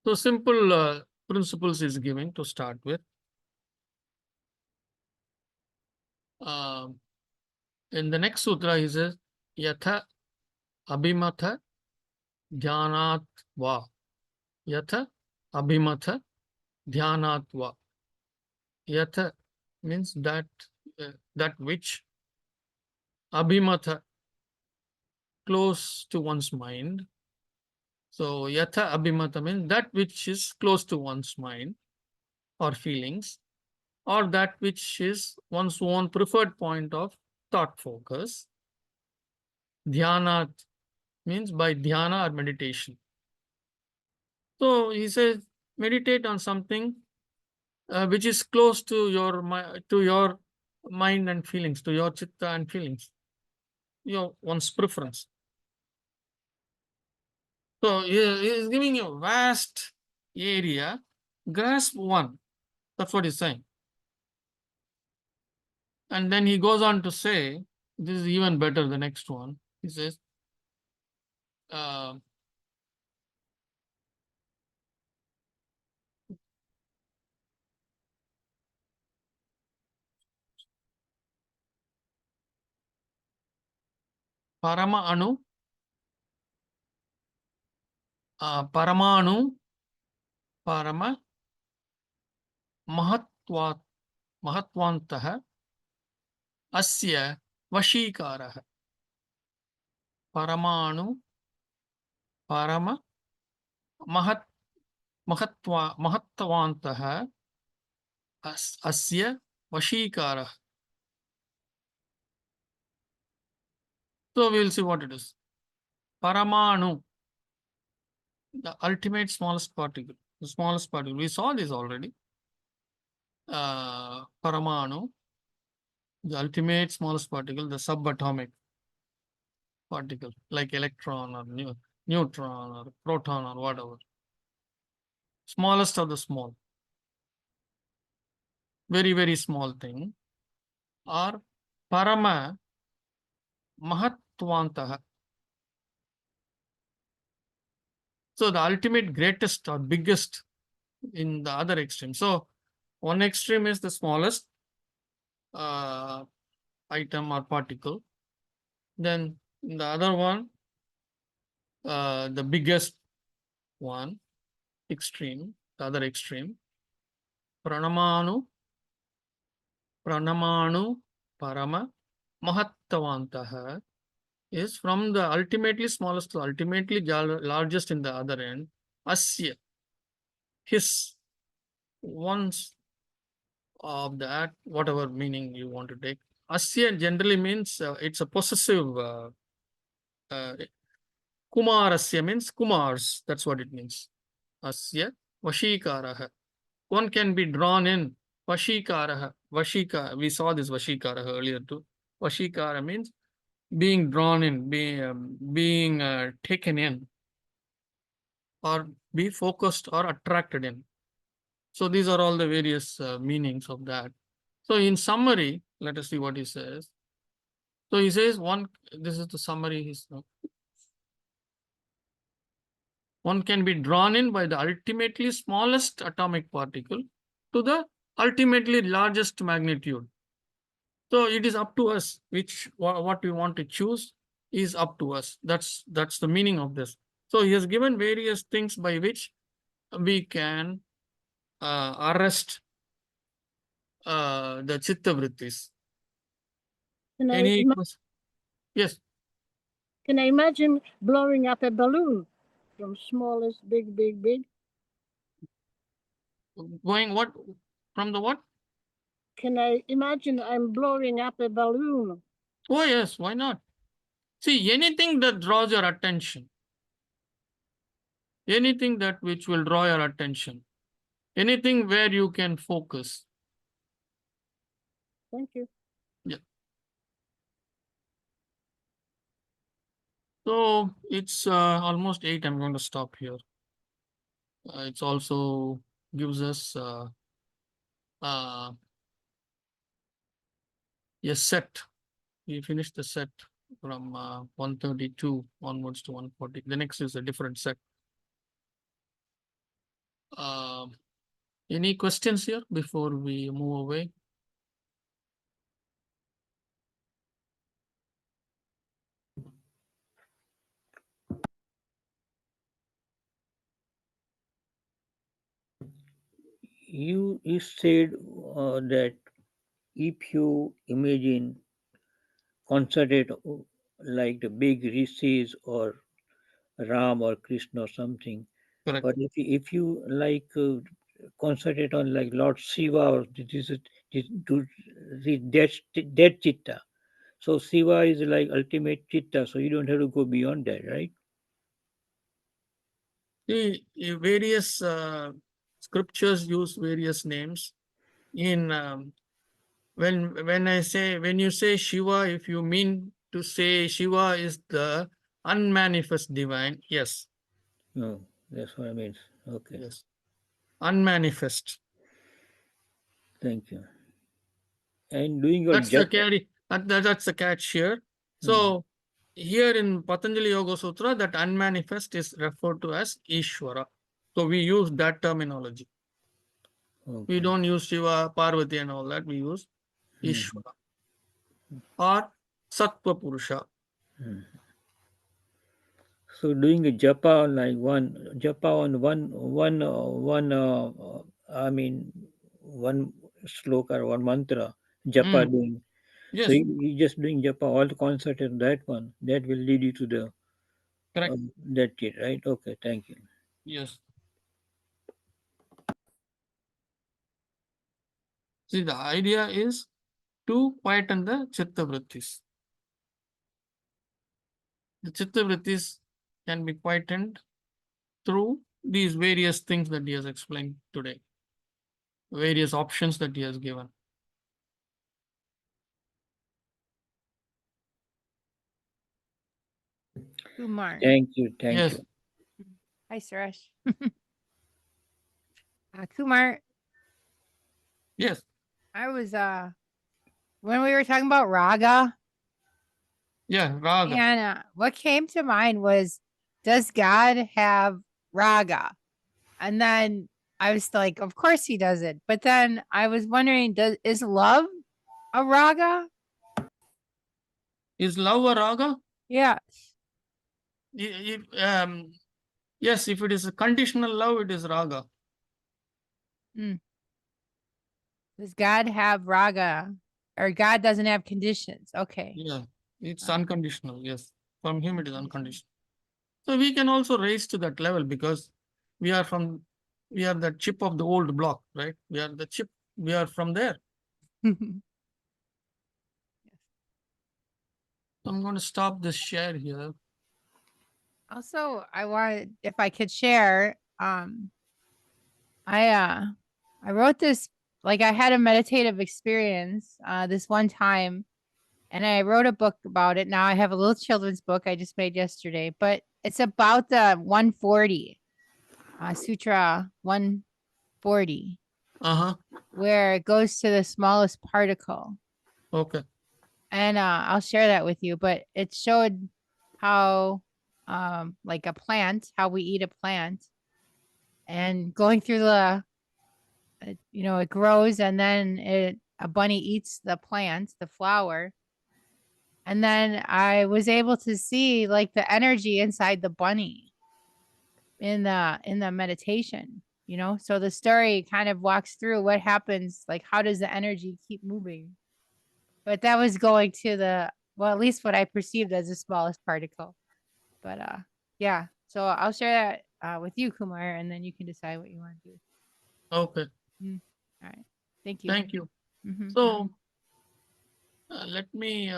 So simple principles is giving to start with. In the next sutra, he says, Yatha Abhimatha Dhyanat Va. Yatha Abhimatha Dhyanat Va. Yatha means that which, Abhimatha, close to one's mind. So Yatha Abhimata means that which is close to one's mind or feelings, or that which is one's own preferred point of thought focus. Dhyanat means by dhyana or meditation. So he says, meditate on something which is close to your mind and feelings, to your chitta and feelings, one's preference. So he is giving you a vast area. Grasp one. That's what he's saying. And then he goes on to say, this is even better, the next one. He says, Parama Anu, Paramanu, Parama, Mahatvantaha, Asya, Vashikaraha. Paramanu, Parama, Mahatvantaha, Asya, Vashikaraha. So we will see what it is. Paramanu, the ultimate smallest particle. The smallest particle. We saw this already. Paramanu, the ultimate smallest particle, the subatomic particle, like electron or neutron or proton or whatever. Smallest of the small. Very, very small thing. Or Parama Mahatvantaha. So the ultimate greatest or biggest in the other extreme. So one extreme is the smallest item or particle. Then the other one, the biggest one, extreme, the other extreme. Pranamanu, Parama, Mahattavantaha is from the ultimately smallest to ultimately largest in the other end. Asya, his, one's of that, whatever meaning you want to take. Asya generally means it's a possessive. Kumarasya means Kumars. That's what it means. Asya Vashikaraha. One can be drawn in. Vashikaraha. Vashika. We saw this Vashikaraha earlier too. Vashikara means being drawn in, being taken in, or be focused or attracted in. So these are all the various meanings of that. So in summary, let us see what he says. So he says this is the summary. One can be drawn in by the ultimately smallest atomic particle to the ultimately largest magnitude. So it is up to us what we want to choose is up to us. That's the meaning of this. So he has given various things by which we can arrest the chitta vrittis. Yes. Can I imagine blowing up a balloon from smallest, big, big, big? Going what? From the what? Can I imagine I'm blowing up a balloon? Oh yes, why not? See, anything that draws your attention, anything that which will draw your attention, anything where you can focus. Thank you. Yeah. So it's almost 8. I'm going to stop here. It's also gives us a set. We finished the set from 132 onwards to 140. The next is a different set. Any questions here before we move away? You said that if you imagine concentrate like the big rishis or Ram or Krishna or something, Correct. but if you like concentrate on like Lord Shiva or that chitta, so Shiva is like ultimate chitta, so you don't have to go beyond that, right? See, various scriptures use various names. In when you say Shiva, if you mean to say Shiva is the unmanifest divine, yes. No, that's what I mean. Okay. Yes. Unmanifest. Thank you. And doing your That's the catch here. So here in Patanjali Yoga Sutra, that unmanifest is referred to as Ishvara. So we use that terminology. We don't use Shiva, Parvati and all that. We use Ishvara or Sattva Purusha. So doing a japa on like I mean, one sloka or one mantra, japa doing. Yes, So you just doing japa, all the concentrate on that one. That will lead you to the correct. that kid, right? Okay, thank you. Yes. See, the idea is to quieten the chitta vrittis. The chitta vrittis can be quietened through these various things that he has explained today, various options that he has given. Kumar. Thank you, thank Yes. you. Hi, Suresh. Kumar, Yes. I was when we were talking about raga, Yeah. Raga. and what came to mind was, does God have raga? And then I was like, of course he doesn't. But then I was wondering, is love a raga? Is love a raga? Yes. Yes, if it is a conditional love, it is raga. Does God have raga? Or God doesn't have conditions? Okay. Yeah, it's unconditional. Yes, from him it is unconditional. So we can also raise to that level because we are the chip of the old block, right? We are the chip. We are from there. I'm going to stop this share here. Also, I wanted, if I could share, I wrote this, like I had a meditative experience this one time, and I wrote a book about it. Now I have a little children's book I just made yesterday, but it's about the 140 Sutra 140, where it goes to the smallest particle. Okay. And I'll share that with you, but it showed how like a plant, how we eat a plant, and going through the it grows, and then a bunny eats the plant, the flower. And then I was able to see like the energy inside the bunny in the meditation, so the story kind of walks through what happens, like how does the energy keep moving. But that was going to at least what I perceived as the smallest particle. But yeah, so I'll share that with you, Kumar, and then you can decide what you want to do. Okay. All right. Thank you. Thank you. Mhm. So let me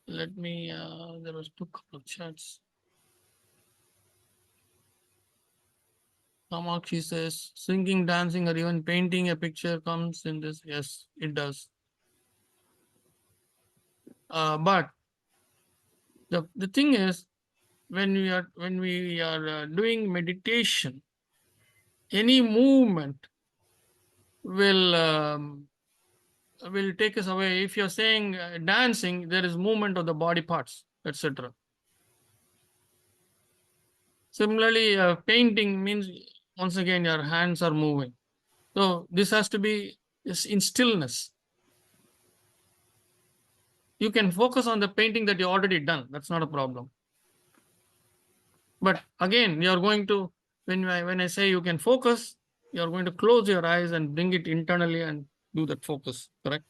there was two couple of chats. Kamakshi says singing, dancing, or even painting a picture comes in this. Yes, it does. But the thing is, when we are doing meditation, any movement will take us away. If you're saying dancing, there is movement of the body parts, etc. Similarly, painting means once again your hands are moving. So this has to be in stillness. You can focus on the painting that you already done. That's not a problem. But again, you're going to, when I say you can focus, you're going to close your eyes and bring it internally and do that focus, correct?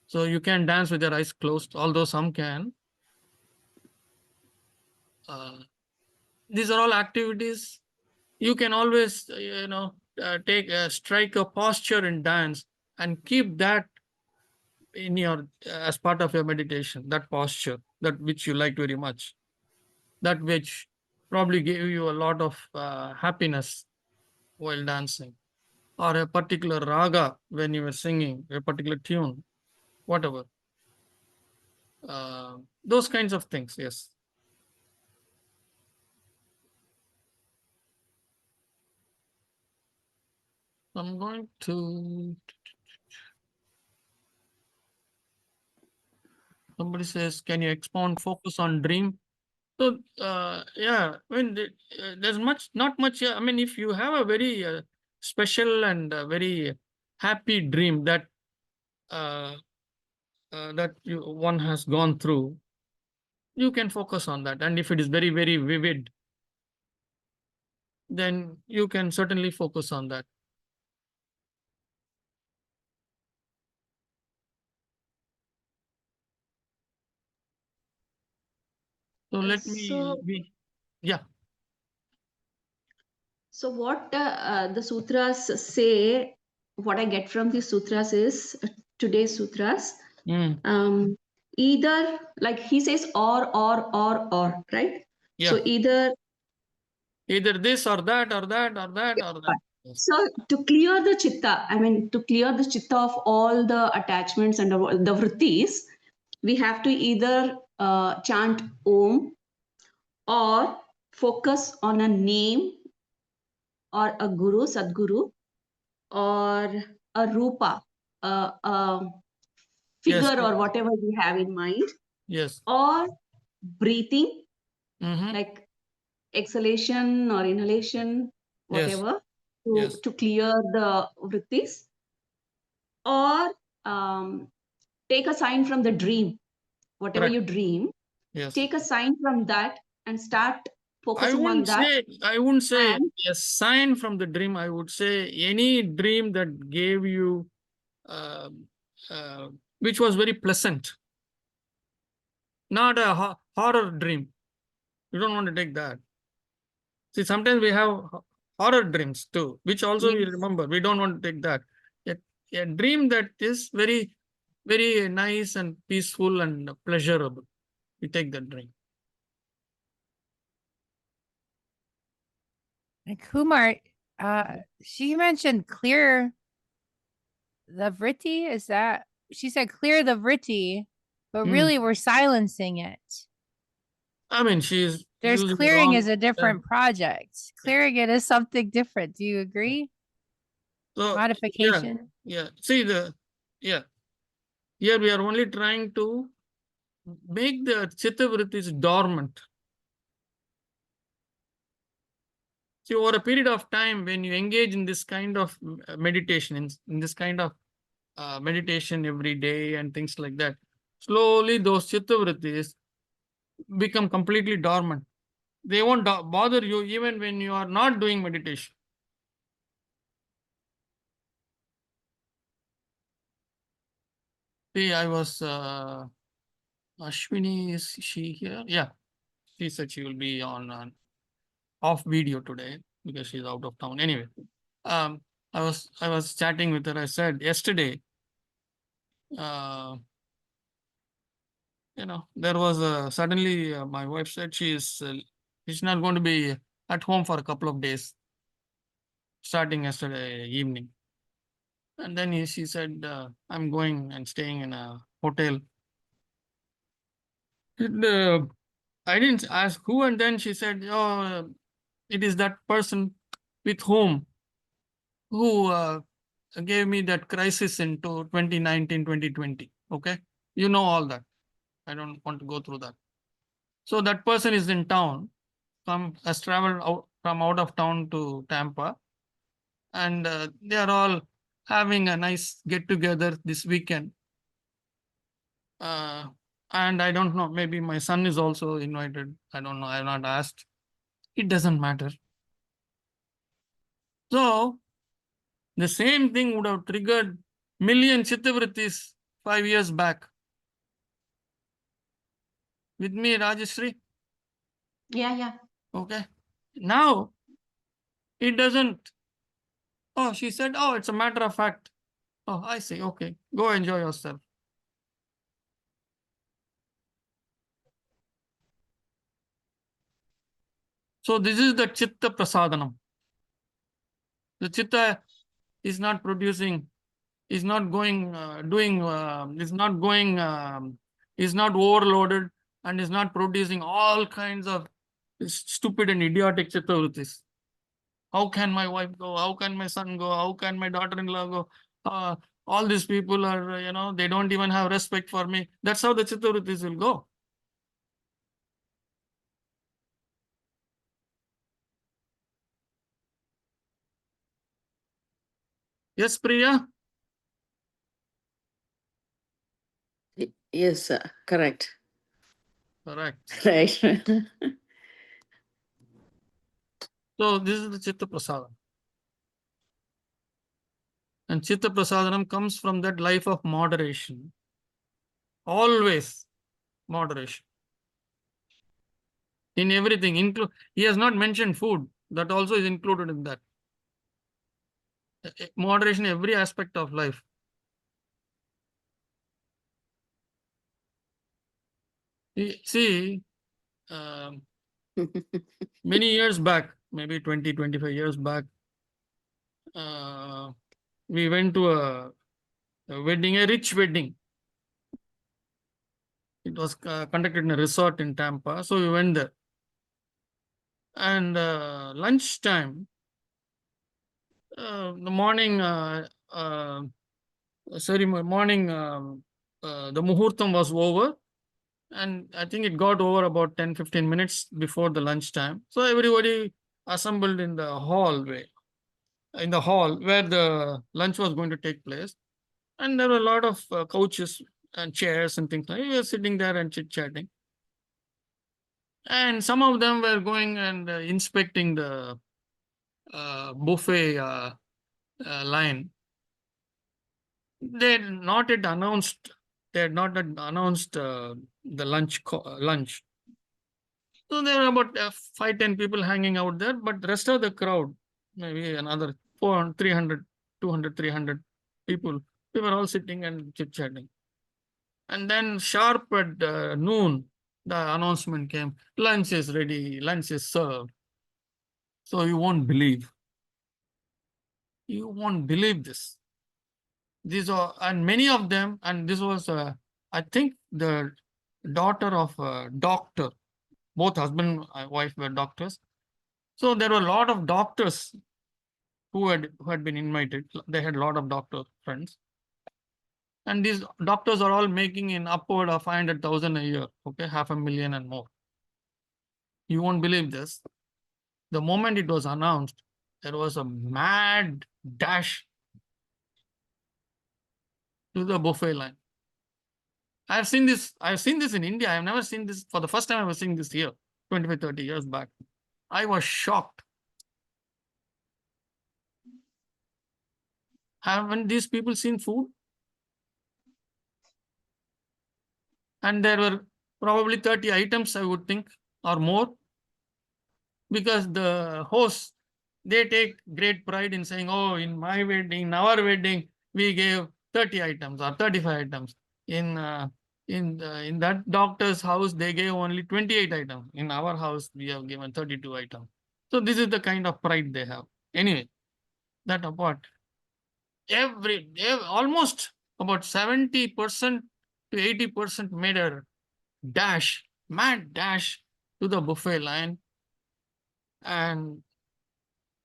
So you can dance with your eyes closed, although some can. These are all activities. You can always, strike a posture in dance and keep that in your as part of your meditation, that posture, that which you like very much, that which probably gave you a lot of happiness while dancing, or a particular raga when you were singing a particular tune, whatever. Those kinds of things, yes. I'm going to. Somebody says, can you expound focus on dream? So, yeah, I mean, there's not much. I mean, if you have a very special and very happy dream that one has gone through, you can focus on that. And if it is very, very vivid, then you can certainly focus on that. So let me yeah. So what the sutras say, what I get from the sutras is today's sutras. Mm. Either like he says or, right? Yeah. So either this or that or that or that or that. Yes. so to clear the chitta, I mean to clear the chitta of all the attachments and the vrittis, we have to either chant Om or focus on a name or a guru, Sadguru, or a rupa, a figure Yes. or whatever we have in mind, Yes. or breathing, Mm-hmm. like exhalation or inhalation, Yes. whatever, Yes. to clear the vrittis, or take a sign from the dream, whatever Correct. you dream, Yes. take a sign from that and start focusing on that. I wouldn't say And a sign from the dream. I would say any dream that gave you, uh, uh, which was very pleasant, not a horror dream. You don't want to take that. See, sometimes we have horror dreams too, which also we yes. remember. We don't want to take that. A, a dream that is very, very nice and peaceful and pleasurable. We take that dream. And Kumar, she mentioned clear the vritti. Is that she said clear the vritti, but really we're silencing it. I mean, she's There's using clearing wrong. is a different project. Clearing it is something different. Do you agree? So Modification. yeah. See here we are only trying to make the chitta vrittis dormant. See, over a period of time, when you engage in this kind of meditation, in this kind of meditation every day and things like that, slowly those chitta vrittis become completely dormant. They won't bother you even when you are not doing meditation. See, I was Ashwini, is she here? Yeah, she said she will be on off video today because she's out of town. Anyway, I was chatting with her. I said yesterday, there was suddenly my wife said she's not going to be at home for a couple of days, starting yesterday evening. And then she said, I'm going and staying in a hotel. And, I didn't ask who, and then she said, oh, it is that person with whom who gave me that crisis into 2019, 2020. Okay. You know all that. I don't want to go through that. So that person is in town, has traveled out from out of town to Tampa, and they are all having a nice get together this weekend. And I don't know, maybe my son is also invited. I don't know. I have not asked. It doesn't matter. So the same thing would have triggered million chittavrittis 5 years back. With me, Rajeshri? Yeah. Okay. Now, it doesn't. Oh, she said, oh, it's a matter of fact. Oh, I see. Okay. Go enjoy yourself. So this is the chitta prasadanam. The chitta is not producing, is not going, is not overloaded and is not producing all kinds of stupid and idiotic chitta vrittis. How can my wife go? How can my son go? How can my daughter-in-law go? All these people are, they don't even have respect for me. That's how the chitta vrittis will go. Yes, Priya? Yes, sir. Correct. Correct. Right. So this is the Chitta Prasadam. And Chitta Prasadanam comes from that life of moderation. Always moderation. In everything, he has not mentioned food. That also is included in that. Moderation, every aspect of life. See, many years back, maybe 20, 25 years back, we went to a wedding, a rich wedding. It was conducted in a resort in Tampa. So we went there. And lunchtime, the morning ceremony, the muhurtam was over. And I think it got over about 10, 15 minutes before the lunchtime. So everybody assembled in the hall where the lunch was going to take place. And there were a lot of couches and chairs and things like that. We were sitting there and chit-chatting. And some of them were going and inspecting the buffet line. They had not yet announced the lunch. So there were about 5-10 people hanging out there, but the rest of the crowd, maybe another 400, 300, 200, 300 people, we were all sitting and chit-chatting. And then sharp at noon, the announcement came, lunch is ready, lunch is served. So you won't believe. You won't believe this. These are, and many of them, and this was, I think, the daughter of a doctor. Both husband and wife were doctors. So there were a lot of doctors who had been invited. They had a lot of doctor friends. And these doctors are all making in upward of 500,000 a year, okay, 500,000 and more. You won't believe this. The moment it was announced, there was a mad dash to the buffet line. I've seen this in India. I've never seen this. For the first time I was seeing this here, 25, 30 years back. I was shocked. Haven't these people seen food? And there were probably 30 items, I would think, or more. Because the hosts, they take great pride in saying, oh, in my wedding, in our wedding, we gave 30 items or 35 items. In that doctor's house, they gave only 28 items. In our house, we have given 32 items. So this is the kind of pride they have. Anyway, that apart, almost about 70% to 80% made a mad dash to the buffet line. And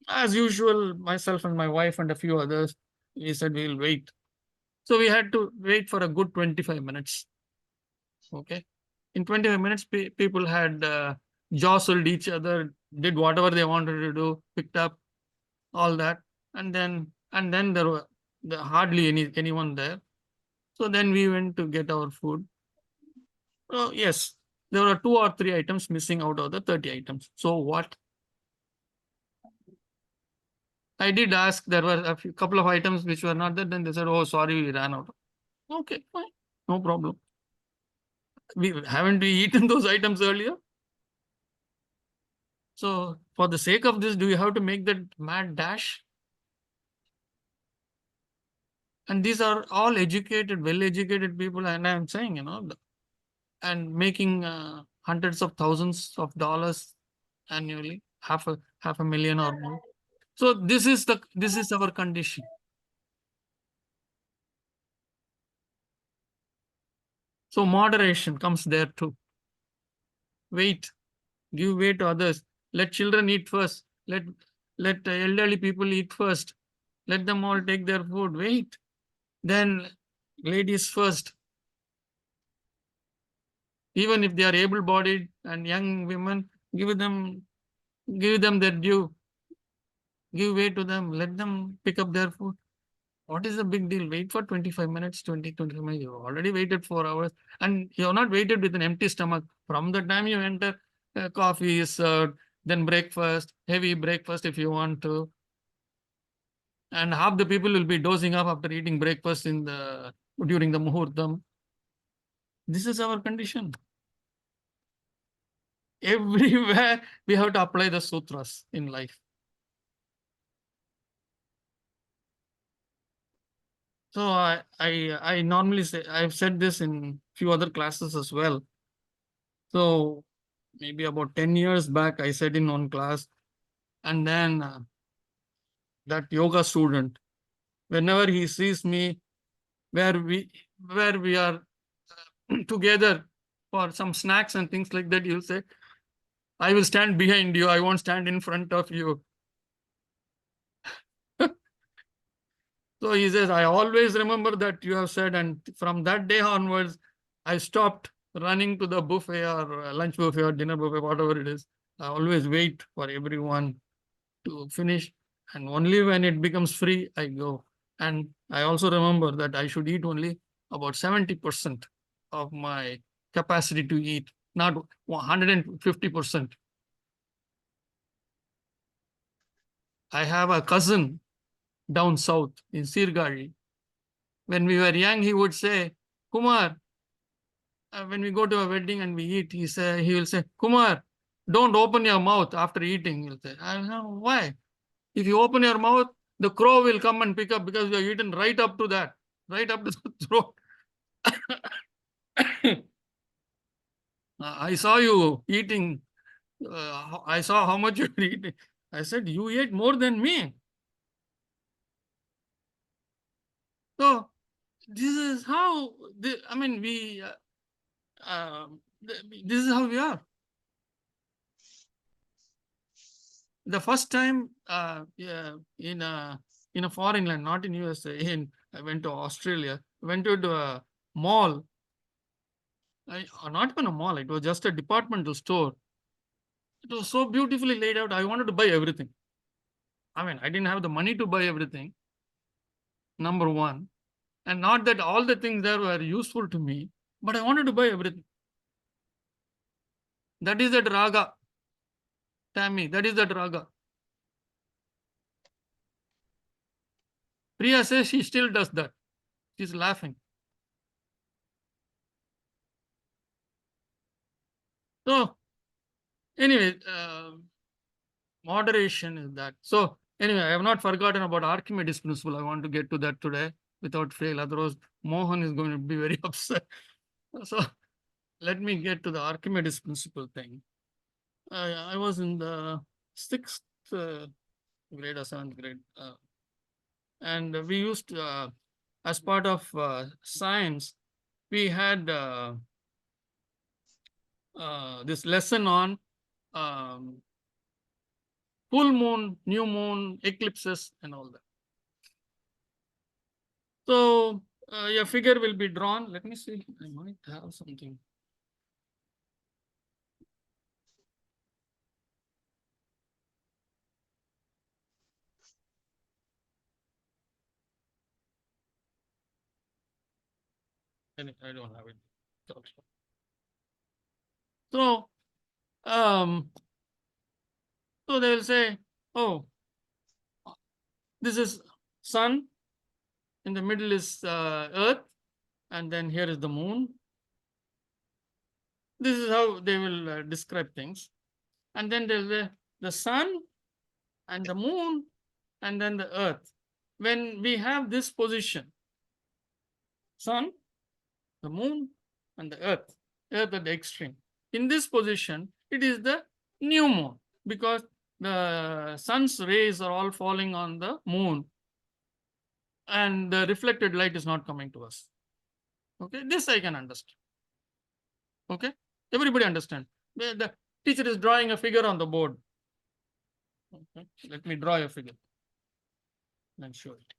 as usual, myself and my wife and a few others, we said we'll wait. So we had to wait for a good 25 minutes. Okay. In 25 minutes, people had jostled each other, did whatever they wanted to do, picked up all that. And then there were hardly anyone there. So then we went to get our food. Oh, yes, there were 2 or 3 items missing out of the 30 items. So what? I did ask, there were a couple of items which were not there. Then they said, oh, sorry, we ran out. Okay, fine. No problem. Haven't we eaten those items earlier? So for the sake of this, do you have to make that mad dash? And these are all educated, well-educated people. And I'm saying, and making hundreds of thousands of dollars annually, half a million or more. So this is our condition. So moderation comes there too. Wait, give way to others. Let children eat first. Let elderly people eat first. Let them all take their food. Wait. Then ladies first. Even if they are able-bodied and young women, give them their due. Give way to them. Let them pick up their food. What is the big deal? Wait for 25 minutes, 25 minutes. You already waited 4 hours and you have not waited with an empty stomach. From the time you enter, coffee is served, then breakfast, heavy breakfast if you want to. And half the people will be dozing off after eating breakfast during the muhurtam. This is our condition. Everywhere we have to apply the sutras in life. So I normally say, I've said this in few other classes as well. So maybe about 10 years back, I said in one class, and then that yoga student, whenever he sees me, where we are together for some snacks and things like that, he'll say, I will stand behind you. I won't stand in front of you. So he says, I always remember that you have said, and from that day onwards, I stopped running to the buffet or lunch buffet or dinner buffet, whatever it is. I always wait for everyone to finish, and only when it becomes free, I go. And I also remember that I should eat only about 70% of my capacity to eat, not 150%. I have a cousin down south in Sirgari. When we were young, he would say, Kumar, when we go to a wedding and we eat, he will say, Kumar, don't open your mouth after eating. He'll say, I don't know why. If you open your mouth, the crow will come and pick up because you have eaten right up to that, right up to the throat. I saw you eating. I saw how much you were eating. I said, you ate more than me. So this is how, this is how we are. The first time in a foreign land, not in USA, I went to Australia, went to a mall. Not even a mall, it was just a departmental store. It was so beautifully laid out. I wanted to buy everything. I didn't have the money to buy everything, number one. And not that all the things there were useful to me, but I wanted to buy everything. That is that raga. Tammy, that is that raga. Priya says she still does that. She's laughing. So, anyway, moderation is that. So, anyway, I have not forgotten about Archimedes principle. I want to get to that today without fail. Otherwise, Mohan is going to be very upset. So, let me get to the Archimedes principle thing. I was in the 6th grade or 7th grade. And we used, as part of science, we had this lesson on full moon, new moon, eclipses, and all that. So a figure will be drawn. Let me see. I might have something. I don't have it. So, so they will say, oh, this is sun, in the middle is earth, and then here is the moon. This is how they will describe things. And then there's the sun and the moon and then the earth. When we have this position, sun, the moon, and the earth at the extreme. In this position, it is the new moon because the sun's rays are all falling on the moon and the reflected light is not coming to us. Okay, this I can understand. Okay, everybody understand. The teacher is drawing a figure on the board. Okay, let me draw a figure and show it.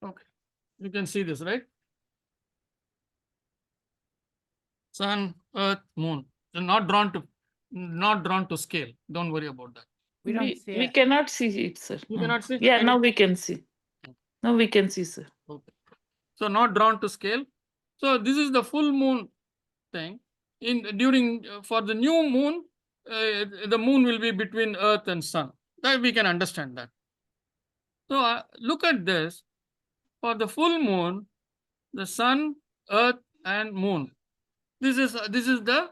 Okay, you can see this, right? Sun, Earth, Moon. They're not drawn to scale. Don't worry about that. We don't see We it. cannot see it, sir. You cannot see? Yeah, Can now you- we can see. Now we can see, sir. Okay. So not drawn to scale. So this is the full moon thing. During for the new moon, the moon will be between Earth and Sun. That we can understand that. So look at this. For the full moon, the Sun, Earth, and Moon. This is the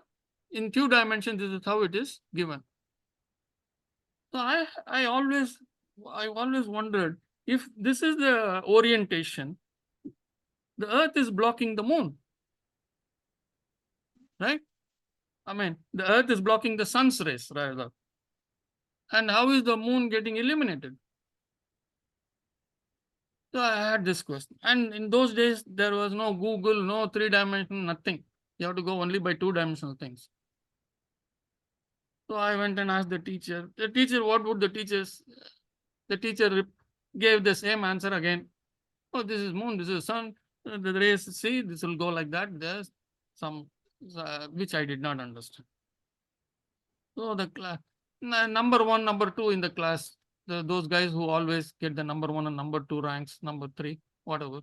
in 2 dimensions. This is how it is given. So I always wondered if this is the orientation. The Earth is blocking the Moon, right? I mean, the Earth is blocking the Sun's rays, rather. And how is the Moon getting illuminated? So I had this question. And in those days, there was no Google, no 3-dimensional, nothing. You have to go only by 2-dimensional things. So I went and asked the teacher. The teacher, what would the teachers? The teacher gave the same answer again. Oh, this is moon, this is sun. The rays, see, this will go like that. There's some, which I did not understand. So the class, number 1, number 2 in the class, those guys who always get the number 1 and number 2 ranks, number 3, whatever.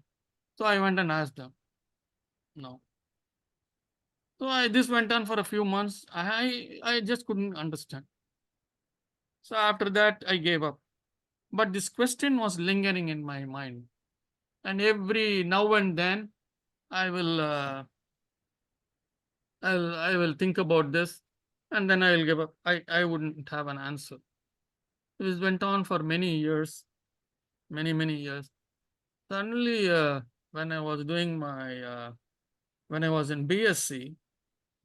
So I went and asked them. No. So this went on for a few months. I just couldn't understand. So after that, I gave up. But this question was lingering in my mind. And every now and then, I will think about this, and then I will give up. I wouldn't have an answer. This went on for many years, many years. Suddenly, when I was doing my, when I was in BSc,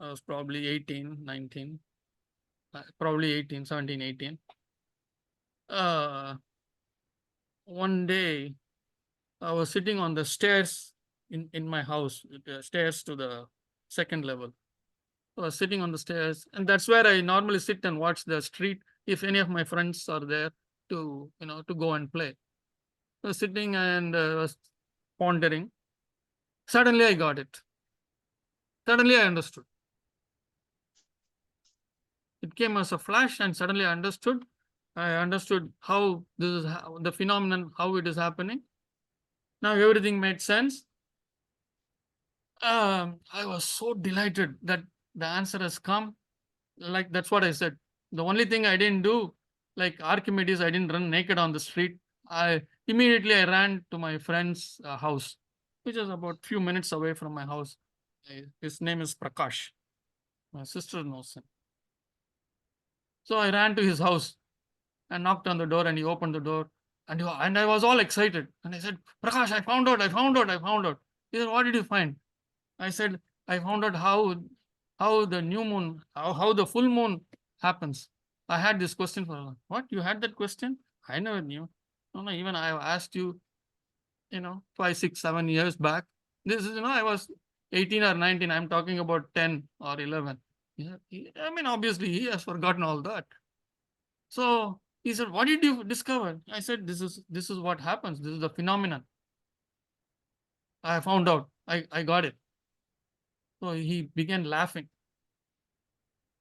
I was probably 18, 19, probably 18, 17, 18. One day, I was sitting on the stairs in my house, stairs to the 2nd level. I was sitting on the stairs, and that's where I normally sit and watch the street if any of my friends are there to go and play. I was sitting and was pondering. Suddenly I got it. Suddenly I understood. It came as a flash, and suddenly I understood. I understood how this is the phenomenon, how it is happening. Now everything made sense. I was so delighted that the answer has come. Like, that's what I said. The only thing I didn't do, like Archimedes, I didn't run naked on the street. I ran to my friend's house, which is about few minutes away from my house. His name is Prakash. My sister knows him. So I ran to his house and knocked on the door, and he opened the door, and I was all excited. And I said, Prakash, I found out. He said, what did you find? I said, I found out how the new moon, how the full moon happens. I had this question for her. What? You had that question? I never knew. No, even I asked you, 5, 6, 7 years back. This is, I was 18 or 19. I'm talking about 10 or 11. Yeah, obviously he has forgotten all that. So he said, what did you discover? I said, this is what happens. This is the phenomenon. I found out. I got it. So he began laughing.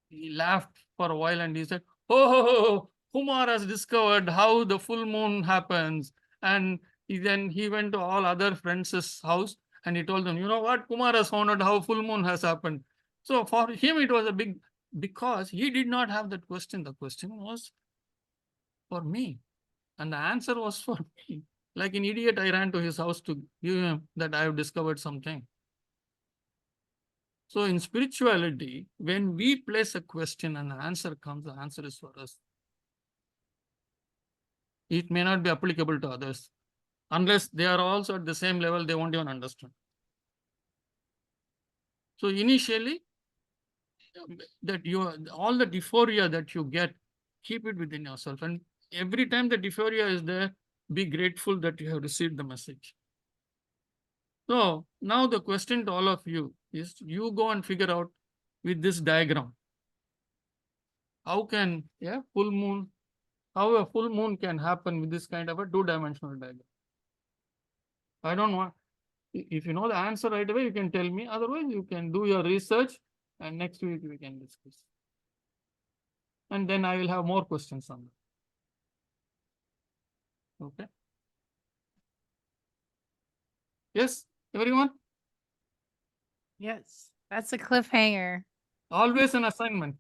He laughed for a while and he said, oh, Kumar has discovered how the full moon happens. And then he went to all other friends' house and he told them, you know what? Kumar has found out how full moon has happened. So for him, it was a big, because he did not have that question. The question was for me. And the answer was for me. Like an idiot, I ran to his house to give him that I have discovered something. So in spirituality, when we place a question and an answer comes, the answer is for us. It may not be applicable to others. Unless they are also at the same level, they won't even understand. So initially, that all the euphoria that you get, keep it within yourself. And every time that euphoria is there, be grateful that you have received the message. So now the question to all of you is, you go and figure out with this diagram, how can full moon, how a full moon can happen with this kind of a 2-dimensional diagram. I don't want, if you know the answer right away, you can tell me. Otherwise, you can do your research and next week we can discuss. And then I will have more questions on that. Okay. Yes, everyone? Yes, that's a cliffhanger. Always an assignment.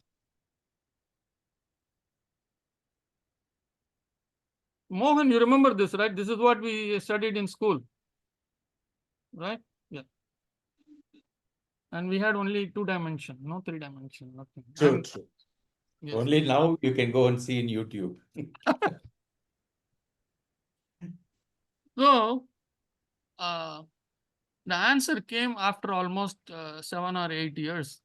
Mohan, you remember this, right? This is what we studied in school. Right? Yeah. And we had only 2 dimension, no 3 dimension, nothing. True, And- true. yes. Only now you can go and see in YouTube. So, the answer came after almost 7 or 8 years.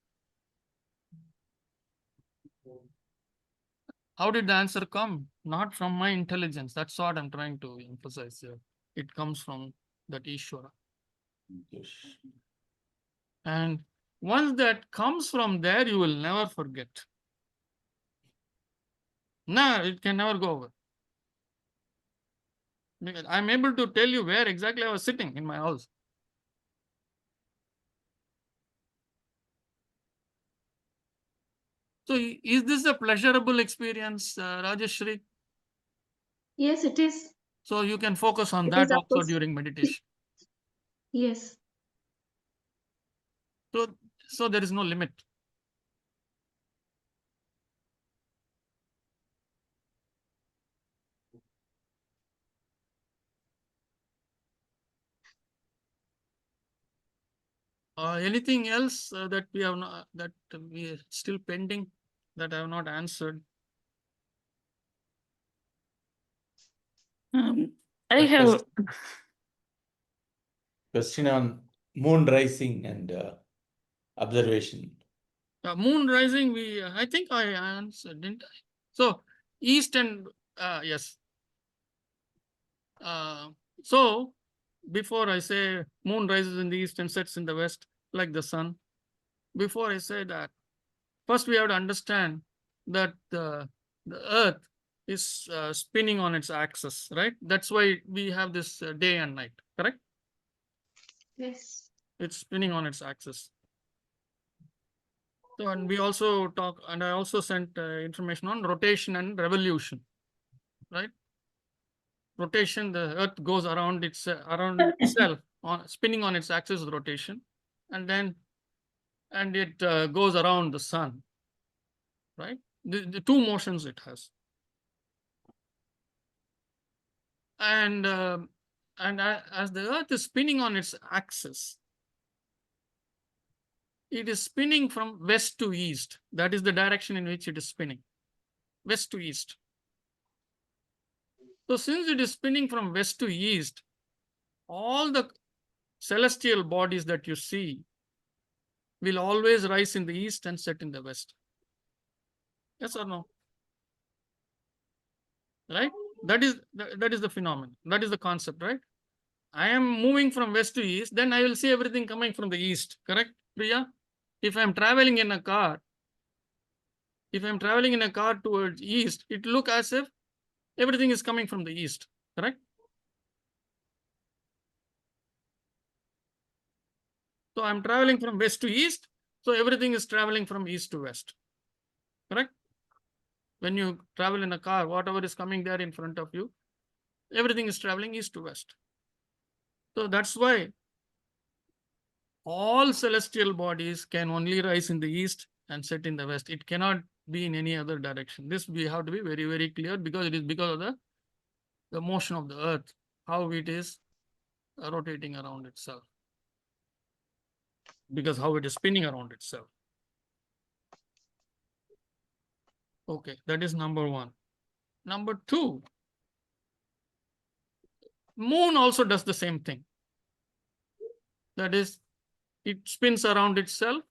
How did the answer come? Not from my intelligence. That's what I'm trying to emphasize here. It comes from that Ishvara. Yes. And once that comes from there, you will never forget. No, it can never go over. Because I'm able to tell you where exactly I was sitting in my house. So is this a pleasurable experience, Rajeshri? Yes, it is. So you can focus on It that is, of also course. during meditation. Yes. So there is no limit. Anything else that we have not, that we are still pending that I have not answered? I But have question on moon rising and observation. Moon rising, I think I answered, didn't I? So east and yes. So before I say moon rises in the east and sets in the west, like the sun, before I say that, first we have to understand that the earth is spinning on its axis, right? That's why we have this day and night, correct? Yes. It's spinning on its axis. So, and we also talk, and I also sent information on rotation and revolution, right? Rotation, the earth goes around itself, spinning on its axis of rotation, and it goes around the sun, right? The 2 motions it has. And as the earth is spinning on its axis, it is spinning from west to east. That is the direction in which it is spinning, west to east. So since it is spinning from west to east, all the celestial bodies that you see will always rise in the east and set in the west. Yes or no? Right? That is the phenomenon. That is the concept, right? I am moving from west to east, then I will see everything coming from the east, correct, Priya? If I'm traveling in a car, towards east, it look as if everything is coming from the east, correct? So I'm traveling from west to east, so everything is traveling from east to west, correct? When you travel in a car, whatever is coming there in front of you, everything is traveling east to west. So that's why all celestial bodies can only rise in the east and set in the west. It cannot be in any other direction. This we have to be very, very clear, because it is because of the motion of the earth, how it is rotating around itself, because how it is spinning around itself. Okay, that is number 1. Number 2, moon also does the same thing. That is, it spins around itself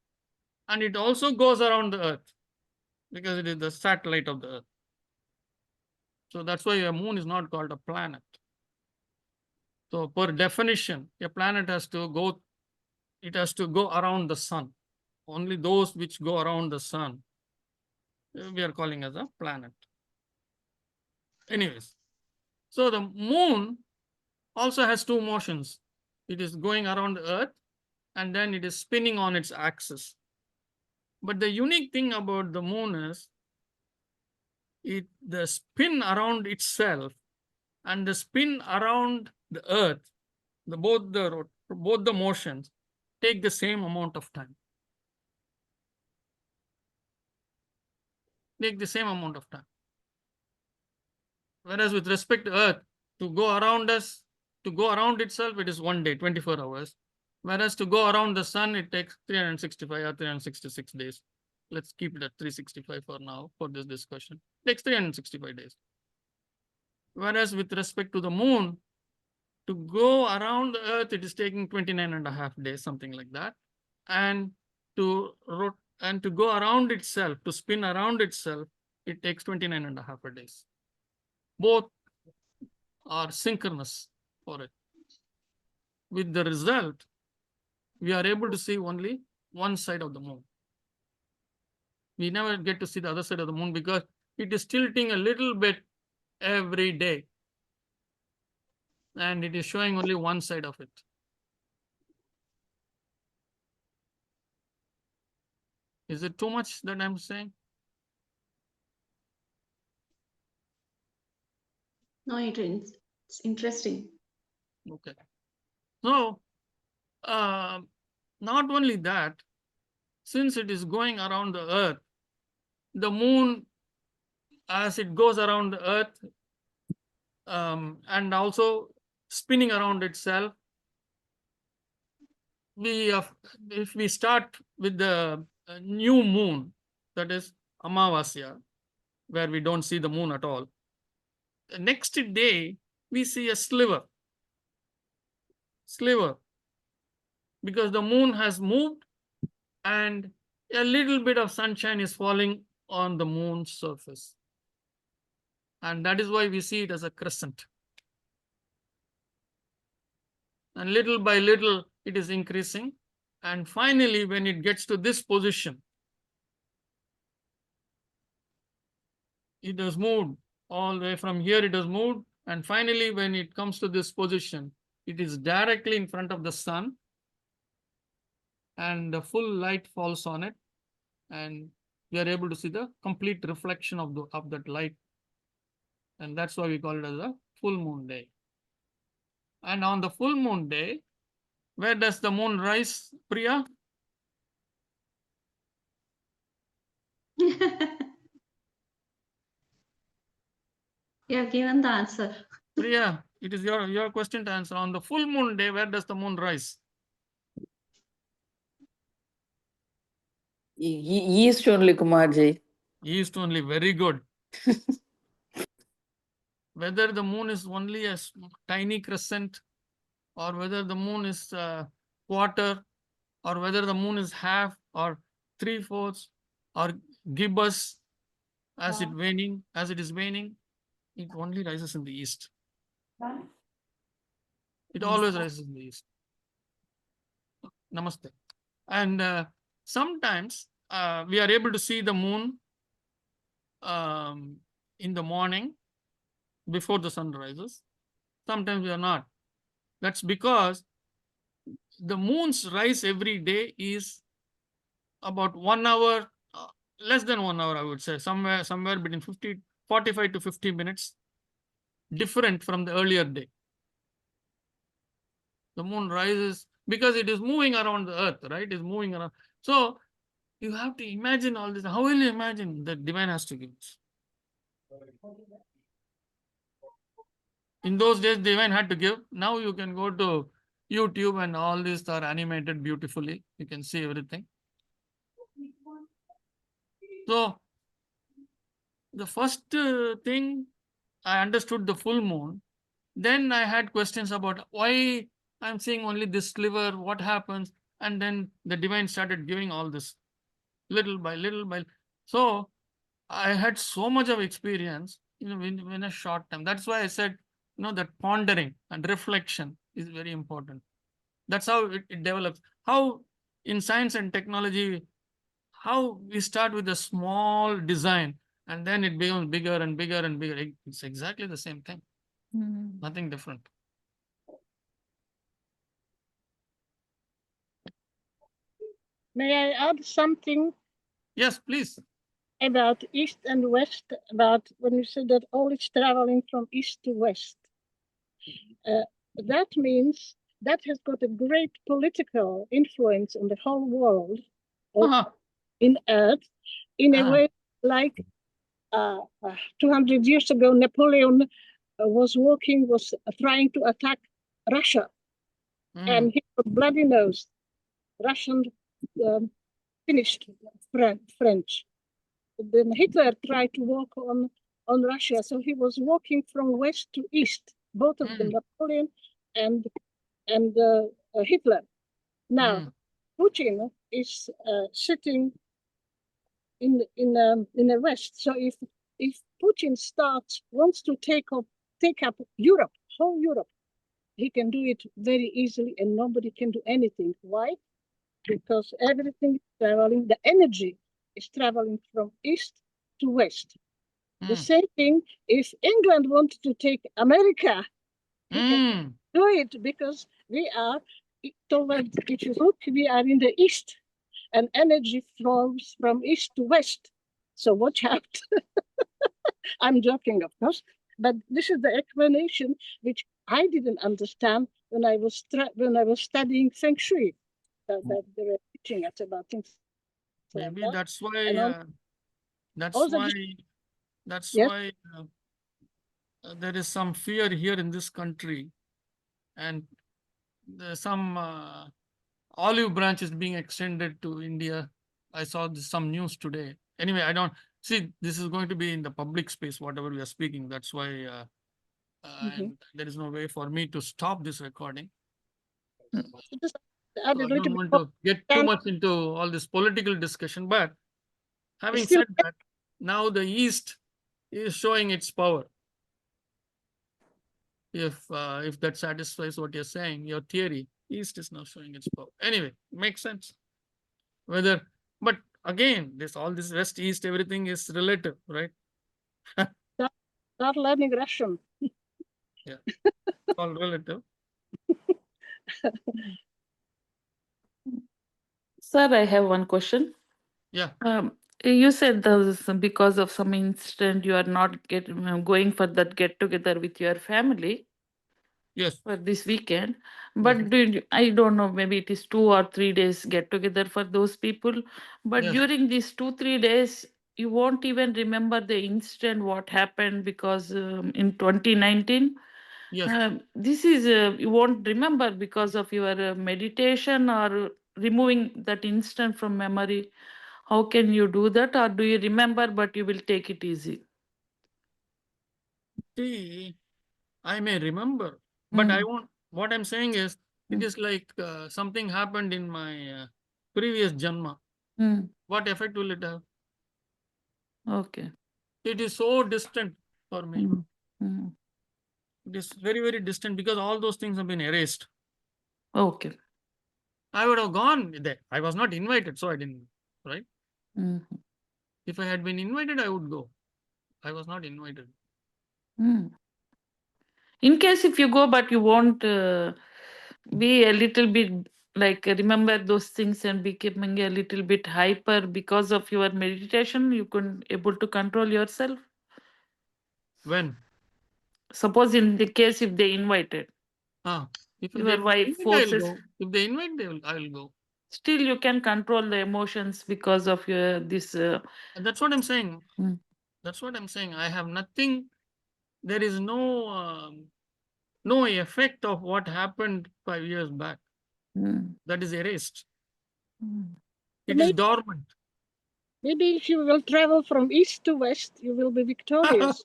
and it also goes around the earth, because it is the satellite of the earth. So that's why a moon is not called a planet. So per definition, a planet has to go around the sun. Only those which go around the sun, we are calling as a planet. Anyways, so the moon also has 2 motions. it is going around the Earth and then it is spinning on its axis. But the unique thing about the moon is the spin around itself and the spin around the Earth, both the motions take the same amount of time. Take the same amount of time. Whereas with respect to Earth, to go around us, to go around itself, it is 1 day, 24 hours. Whereas to go around the sun, it takes 365 or 366 days. Let's keep it at 365 for now, for this discussion. It takes 365 days. Whereas with respect to the moon, to go around the Earth, it is taking 29.5 days, something like that. And to go around itself, to spin around itself, it takes 29.5 days. Both are synchronous for it. With the result, we are able to see only one side of the moon. We never get to see the other side of the moon because it is tilting a little bit every day. And it is showing only one side of it. Is it too much that I'm saying? No, it's interesting. Okay. So, not only that, since it is going around the Earth, the moon, as it goes around the Earth, and also spinning around itself, if we start with the new moon, that is Amavasya, where we don't see the moon at all, the next day we see a sliver, because the moon has moved and a little bit of sunshine is falling on the moon's surface. And that is why we see it as a crescent. And little by little, it is increasing. And finally, when it gets to this position, it has moved all the way from here, it has moved. And finally, when it comes to this position, it is directly in front of the sun. And the full light falls on it. And we are able to see the complete reflection of that light. And that's why we call it as a full moon day. And on the full moon day, where does the moon rise, Priya? You have given the answer. Priya, it is your question to answer. On the full moon day, where does the moon rise? East only, Kumarji. East only, very good. Whether the moon is only a tiny crescent, or whether the moon is a quarter, or whether the moon is half or 3/4, or gibbous as it is waning, it only rises in the east. It always rises in the east. Namaste. And sometimes we are able to see the moon in the morning before the sun rises. Sometimes we are not. That's because the moon's rise every day is about 1 hour, less than 1 hour, I would say, somewhere between 45 to 50 minutes different from the earlier day. The moon rises because it is moving around the earth, right? It is moving around. So you have to imagine all this. How will you imagine? The divine has to give us. In those days, divine had to give. Now you can go to YouTube and all these are animated beautifully. You can see everything. So the first thing, I understood the full moon. Then I had questions about why I'm seeing only this sliver, what happens? And then the divine started giving all this little by little by. So I had so much of experience, in a short time. That's why I said, that pondering and reflection is very important. That's how it develops. How in science and technology, how we start with a small design and then it becomes bigger and bigger and bigger. It's exactly the same thing. Nothing different. May I add something Yes, please. about east and west? About when you said that all is traveling from east to west. That means that has got a great political influence on the whole world, or Uh-huh. in Earth, in a Uh-huh. way like 200 years ago, Napoleon was trying to attack Russia, and he was bloody nosed. Russian finished French. Then Hitler tried to walk on Russia, so he was walking from west to east, both of them, Napoleon and Hitler. Now, Putin is sitting in the west. So if Putin wants to take up Europe, whole Europe, he can do it very easily, and nobody can do anything. Why? Because everything is traveling. The energy is traveling from east to west. The same thing. If England wanted to take America, he can do it because we are toward. If you look, we are in the east, and energy flows from east to west. So watch out. I'm joking, of course, but this is the explanation which I didn't understand when I was studying Feng Shui. That they were teaching us about things. Maybe like that's why. That's Yes. why there is some fear here in this country, and there's some olive branch is being extended to India. I saw some news today. Anyway, I don't see this is going to be in the public space, whatever we are speaking. That's why and there is no way for me to stop this recording. Just So I don't want to get too much into all this political discussion, but having said that, now the East is showing its power. If that satisfies what you're saying, your theory, East is now showing its power. Anyway, makes sense. But again, all this West, East, everything is relative, right? Start learning Russian. Yeah, all relative. Sir, I have one question. Yeah. You said because of some incident you are not going for that get together with your family. Yes. For this weekend, but I don't know, maybe it is 2 or 3 days get together for those people. But during these 2-3 days, you won't even remember the incident what happened because in 2019. This is you won't remember because of your meditation or removing that instant from memory. How can you do that? Or do you remember but you will take it easy? See, I may remember, but I won't. What I'm saying is, it is like something happened in my previous janma. What effect will it have? Okay. It is so distant for me. It is very, very distant because all those things have been erased. Okay. I would have gone there. I was not invited, so I didn't, right? If I had been invited, I would go. I was not invited. In case if you go, but you won't be a little bit like remember those things and becoming a little bit hyper because of your meditation, you couldn't able to control yourself. When? Suppose in the case if they invited. If Your they wife invite, forces. I'll go. If they invite, I will go. Still, you can control the emotions because of your this. That's what I'm saying. That's what I'm saying. I have nothing. There is no effect of what happened 5 years back. That is erased. It is dormant. Maybe if you will travel from east to west, you will be victorious.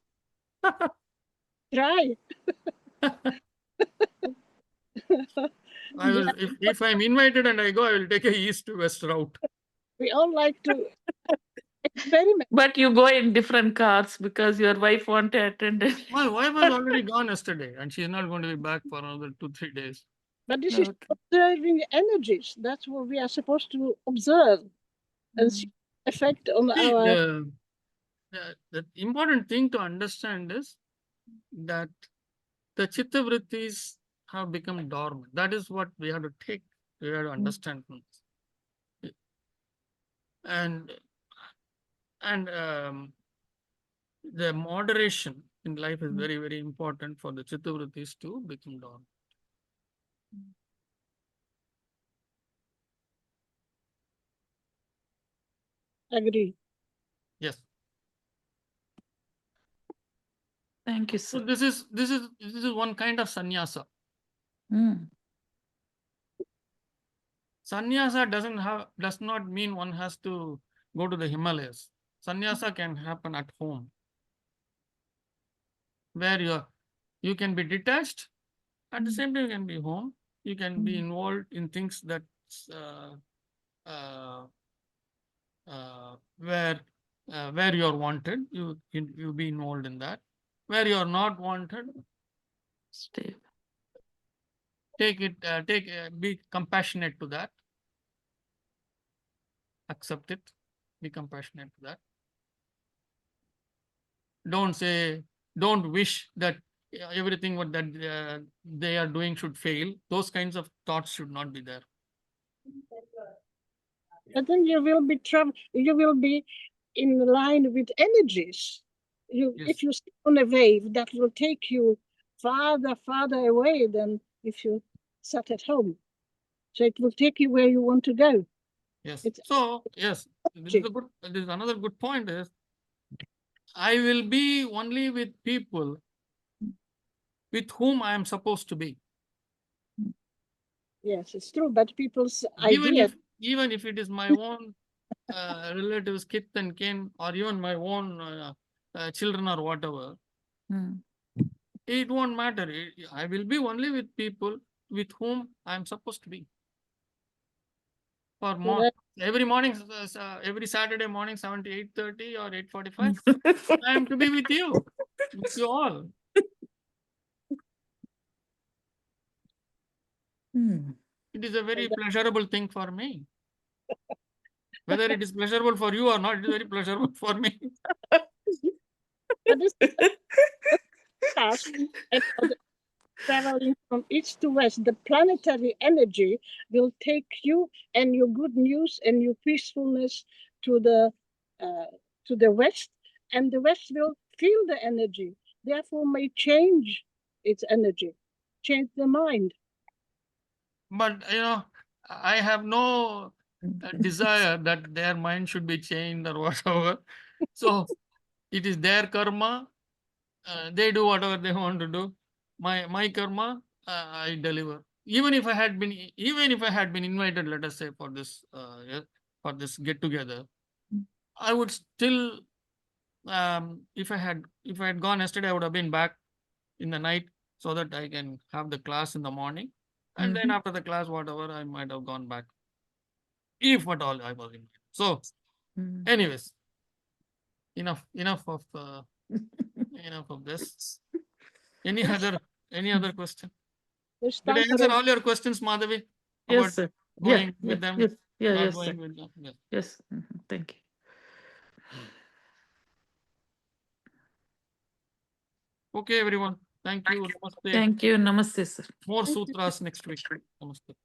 Try. I will. If I'm invited and I go, I will take a east to west route. We all like to experiment. But you go in different cars because your wife won't attend. My wife was already gone yesterday, and she's not going to be back for another 2-3 days. But this is observing energies. That's what we are supposed to observe and see the effect on our. The important thing to understand is that the chitta vrittis have become dormant. That is what we have to take. We have to understand from this. and the moderation in life is very, very important for the chittavrittis to become down. Agree. Yes. Thank you, So sir. this is one kind of sannyasa. Sannyasa does not mean one has to go to the Himalayas. Sannyasa can happen at home, where you can be detached. At the same time, you can be home. You can be involved in things that where you are wanted. You be involved in that. Where you are not wanted, Stay. Be compassionate to that. Accept it. Be compassionate to that. Don't wish that everything what that they are doing should fail. Those kinds of thoughts should not be there. But then you will be in line with energies. If you sit on a wave, that will take you farther away than if you sat at home. So it will take you where you want to go. Yes. It's Yes, this is another good point is I will be only with people with whom I am supposed to be. Yes, it's true. But people's idea. Even if it is my own relatives, kith and kin, or even my own children or whatever, it won't matter. I will be only with people with whom I am supposed to be. For more, every morning, every Saturday morning, 7 to 8:30 or 8:45, I am to be with you all. It is a very pleasurable thing for me. Whether it is pleasurable for you or not, it is very pleasurable for me. But this task and traveling from east to west, the planetary energy will take you and your good news and your peacefulness to the west, and the west will feel the energy, therefore may change its energy, change the mind. But I have no desire that their mind should be changed or whatever. So it is their karma. They do whatever they want to do. My karma, I deliver. Even if I had been invited, let us say for this get together, I would still, if I had gone yesterday, I would have been back in the night so that I can have the class in the morning, and then after the class, whatever, I might have gone back, if at all I was invited. So, anyways, enough of this. Any other question? There's Did I time for answer all your questions, Madhavi? Yes, About sir. going with them, Yes. Yeah, not yes, going sir. with them? Yes. Yes. Thank you. Okay, everyone. Thank you. Namaste. Thank you. Namaste, sir. More sutras next week. Namaste.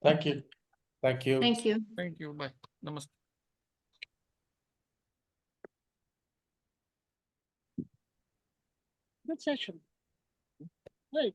Thank you. Thank you. Thank you. Thank you. Bye. Namaste. good session. Right.